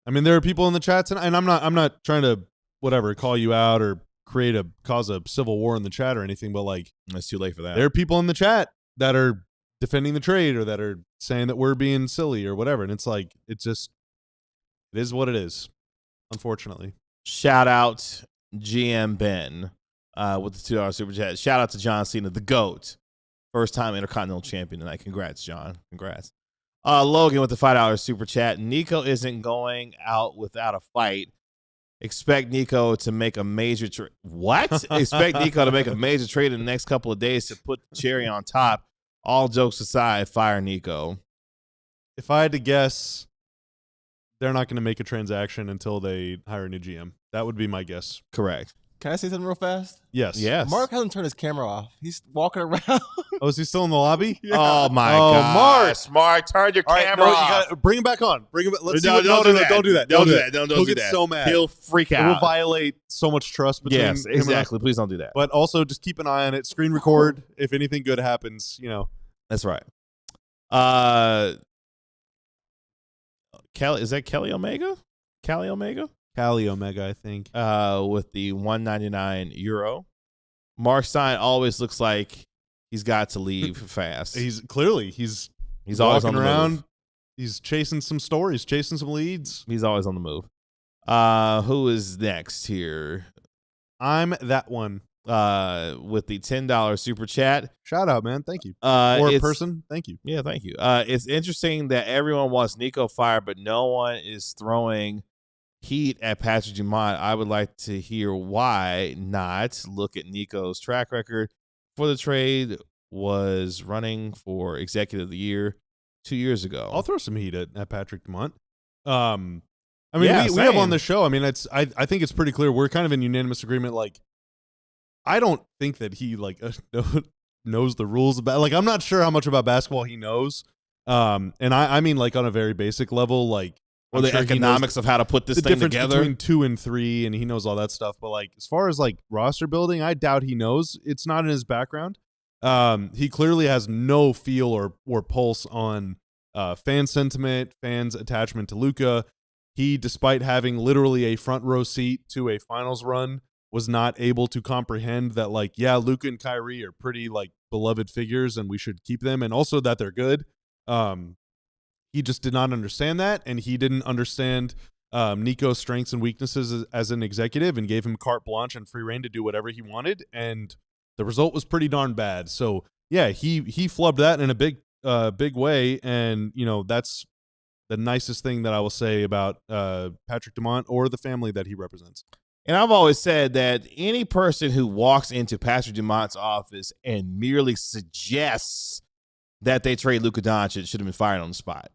S2: I mean, there are people in the chats, and I'm not trying to call you out or cause a civil war in the chat or anything, but like,
S1: it's too late for that.
S2: There are people in the chat that are defending the trade or that are saying that we're being silly or whatever. And it's like, it is what it is, unfortunately.
S1: Shout out GM Ben with the $2 super chat. Shout out to John Cena, the GOAT. First time Intercontinental Champion tonight. Congrats, John. Congrats. Logan with the $5 super chat. Nico isn't going out without a fight. Expect Nico to make a major trade. What? Expect Nico to make a major trade in the next couple of days to put the cherry on top. All jokes aside, fire Nico.
S2: If I had to guess, they're not going to make a transaction until they hire a new GM. That would be my guess.
S1: Correct.
S3: Can I say something real fast?
S2: Yes.
S1: Yes.
S3: Mark hasn't turned his camera off. He's walking around.
S2: Oh, is he still in the lobby?
S1: Yeah. Oh, my God. Mark, turn your camera off.
S2: You gotta bring him back on. Bring him back. Let's
S1: Don't do that.
S2: Don't do that.
S1: Don't do that. Don't
S2: He'll
S1: do
S2: get
S1: that.
S2: so mad.
S1: He'll freak out.
S2: It will violate so much trust between him
S1: exactly. Please don't do that.
S2: But also just keep an eye on it. Screen record. If anything good happens,
S1: That's right. Kelly, is that Kelly Omega? Callie Omega?
S2: Callie Omega, I think.
S1: With the €199. Mark Stein always looks like he's got to leave fast.
S2: He's
S1: always on the
S2: around.
S1: move.
S2: He's chasing some stories, chasing some leads.
S1: He's always on the move. Who is next here?
S2: I'm that one.
S1: With the $10 super chat.
S2: Shout out, man. Thank you.
S1: Or
S2: a person. Thank you.
S1: Yeah, thank you. It's interesting that everyone wants Nico fired, but no one is throwing heat at Patrick Dumont. I would like to hear why not. Look at Nico's track record for the trade. Was running for executive of the year 2 years ago.
S2: I'll throw some heat at Patrick Dumont. I mean, we have on the show. I mean, I think it's pretty clear. We're kind of in unanimous agreement. Like, I don't think that he knows the rules about. Like, I'm not sure how much about basketball he knows. And I mean, like, on a very basic level, like,
S1: or the economics of how to put this thing together. The difference
S2: between 2 and 3, and he knows all that stuff. But like, as far as like roster building, I doubt he knows. It's not in his background. He clearly has no feel or pulse on fan sentiment, fans' attachment to Luka. He, despite having literally a front row seat to a finals run, was not able to comprehend that, like, yeah, Luka and Kyrie are pretty like beloved figures, and we should keep them, and also that they're good. He just did not understand that, and he didn't understand Nico's strengths and weaknesses as an executive, and gave him carte blanche and free reign to do whatever he wanted, and the result was pretty darn bad. So yeah, he flubbed that in a big way, and that's the nicest thing that I will say about Patrick Dumont or the family that he represents.
S1: And I've always said that any person who walks into Patrick Dumont's office and merely suggests that they trade Luka Doncic should have been fired on the spot.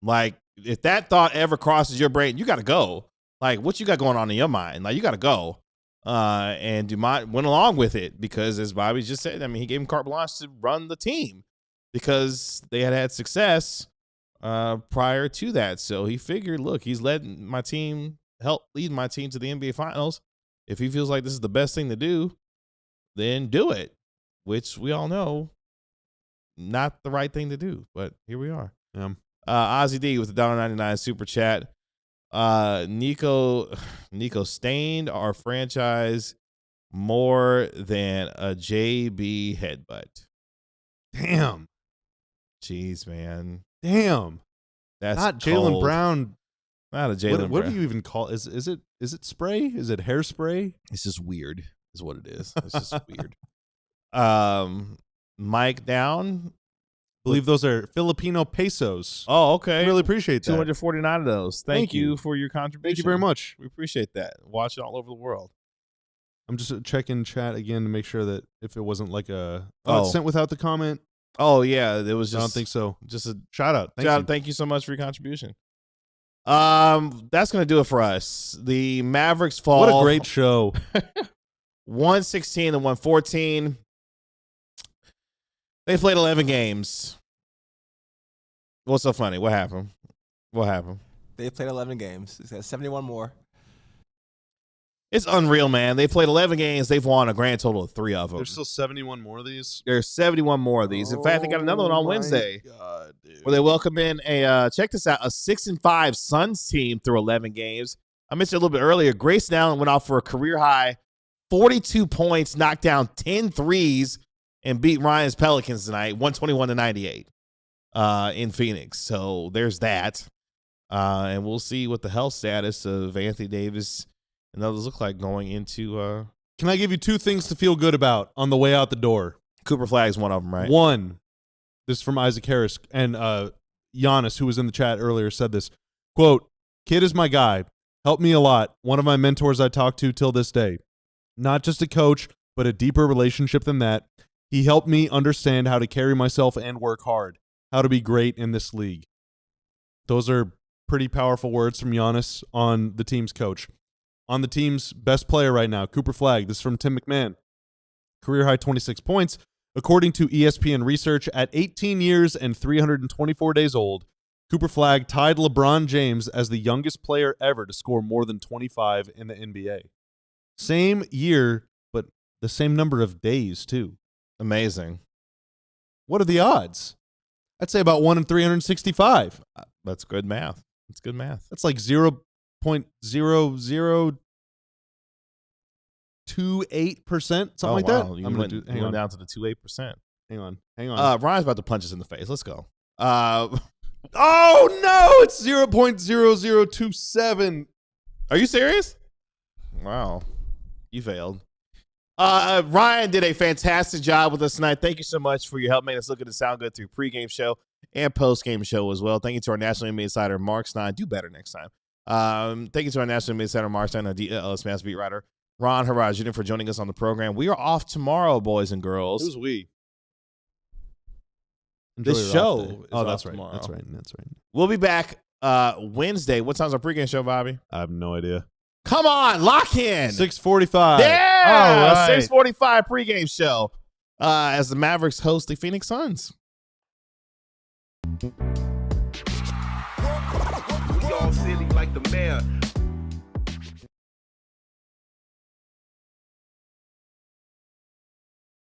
S1: Like, if that thought ever crosses your brain, you got to go. Like, what you got going on in your mind? Like, you got to go. And Dumont went along with it because, as Bobby just said, I mean, he gave him carte blanche to run the team because they had success prior to that. So he figured, look, he's letting my team help lead my team to the NBA Finals. If he feels like this is the best thing to do, then do it, which we all know not the right thing to do. But here we are.
S2: Yeah.
S1: Ozzy D with the $1.99 super chat. Nico stained our franchise more than a JB headbutt.
S2: Damn.
S1: Jeez, man.
S2: Damn.
S1: That's
S2: not Jaylen
S1: cold.
S2: Brown.
S1: Not a Jaylen Brown.
S2: What do you even call? Is it spray? Is it hairspray?
S1: It's just weird, is what it is. It's just weird. Mike Down.
S2: I believe those are Filipino pesos.
S1: Oh, okay.
S2: Really appreciate that.
S1: 249 of those. Thank you for your contribution.
S2: Thank you very much.
S1: We appreciate that. Watch it all over the world.
S2: I'm just checking chat again to make sure that if it wasn't like a
S1: Oh.
S2: sent without the comment.
S1: Oh yeah, it was just.
S2: I don't think so.
S1: Just a
S2: Shout out.
S1: Thank you so much for your contribution. That's gonna do it for us. The Mavericks fall.
S2: What a great show.
S1: 116 and 114. They played 11 games. What's so funny? What happened? What happened?
S3: They played 11 games. It's got 71 more.
S1: It's unreal, man. They played 11 games. They've won a grand total of 3 of them.
S2: There's still 71 more of these.
S1: There's 71 more of these. In fact, they got another one on Wednesday.
S2: God, dude.
S1: Where they welcome in check this out, a 6-5 Suns team through 11 games. I mentioned a little bit earlier, Grayson Allen went off for a career high 42 points, knocked down 10 threes, and beat Ryan's Pelicans tonight, 121-98 in Phoenix. So there's that. And we'll see what the health status of Anthony Davis and others look like going into
S2: Can I give you 2 things to feel good about on the way out the door?
S1: Cooper Flagg's one of them, right?
S2: One, this is from Isaac Harris, and Giannis, who was in the chat earlier, said this, quote, "Kid is my guy. Helped me a lot. One of my mentors I talk to till this day. Not just a coach, but a deeper relationship than that. He helped me understand how to carry myself and work hard, how to be great in this league." Those are pretty powerful words from Giannis on the team's coach. On the team's best player right now, Cooper Flagg. This is from Tim McMahon. Career high 26 points. According to ESPN research, at 18 years and 324 days old, Cooper Flagg tied LeBron James as the youngest player ever to score more than 25 in the NBA. Same year, but the same number of days, too.
S1: Amazing.
S2: What are the odds? I'd say about 1 in 365.
S1: That's good math. It's good math.
S2: That's like 0.0028%, something like that.
S1: You
S2: I'm
S1: went,
S2: gonna
S1: you went down to the 2.8%.
S2: Hang on.
S1: Ryan's about to punch us in the face. Let's go.
S2: Oh no, it's 0.0027.
S1: Are you serious? Wow. You failed. Ryan did a fantastic job with us tonight. Thank you so much for your help making us look good and sound good through pregame show and postgame show as well. Thank you to our National NBA Insider, Mark Stein. Do better next time. Thank you to our National NBA Insider, Mark Stein, our DLLS Mavs beat writer, Ron Harrison, for joining us on the program. We are off tomorrow, boys and girls.
S2: Who's we?
S1: This show.
S2: Oh, that's right.
S1: Tomorrow.
S2: That's right.
S1: We'll be back Wednesday. What time's our pregame show, Bobby?
S2: I have no idea.
S1: Come on, lock in.
S2: 6:45.
S1: Yeah,
S2: all right.
S1: 6:45 pregame show as the Mavericks host the Phoenix Suns.
S6: We all silly like the mayor.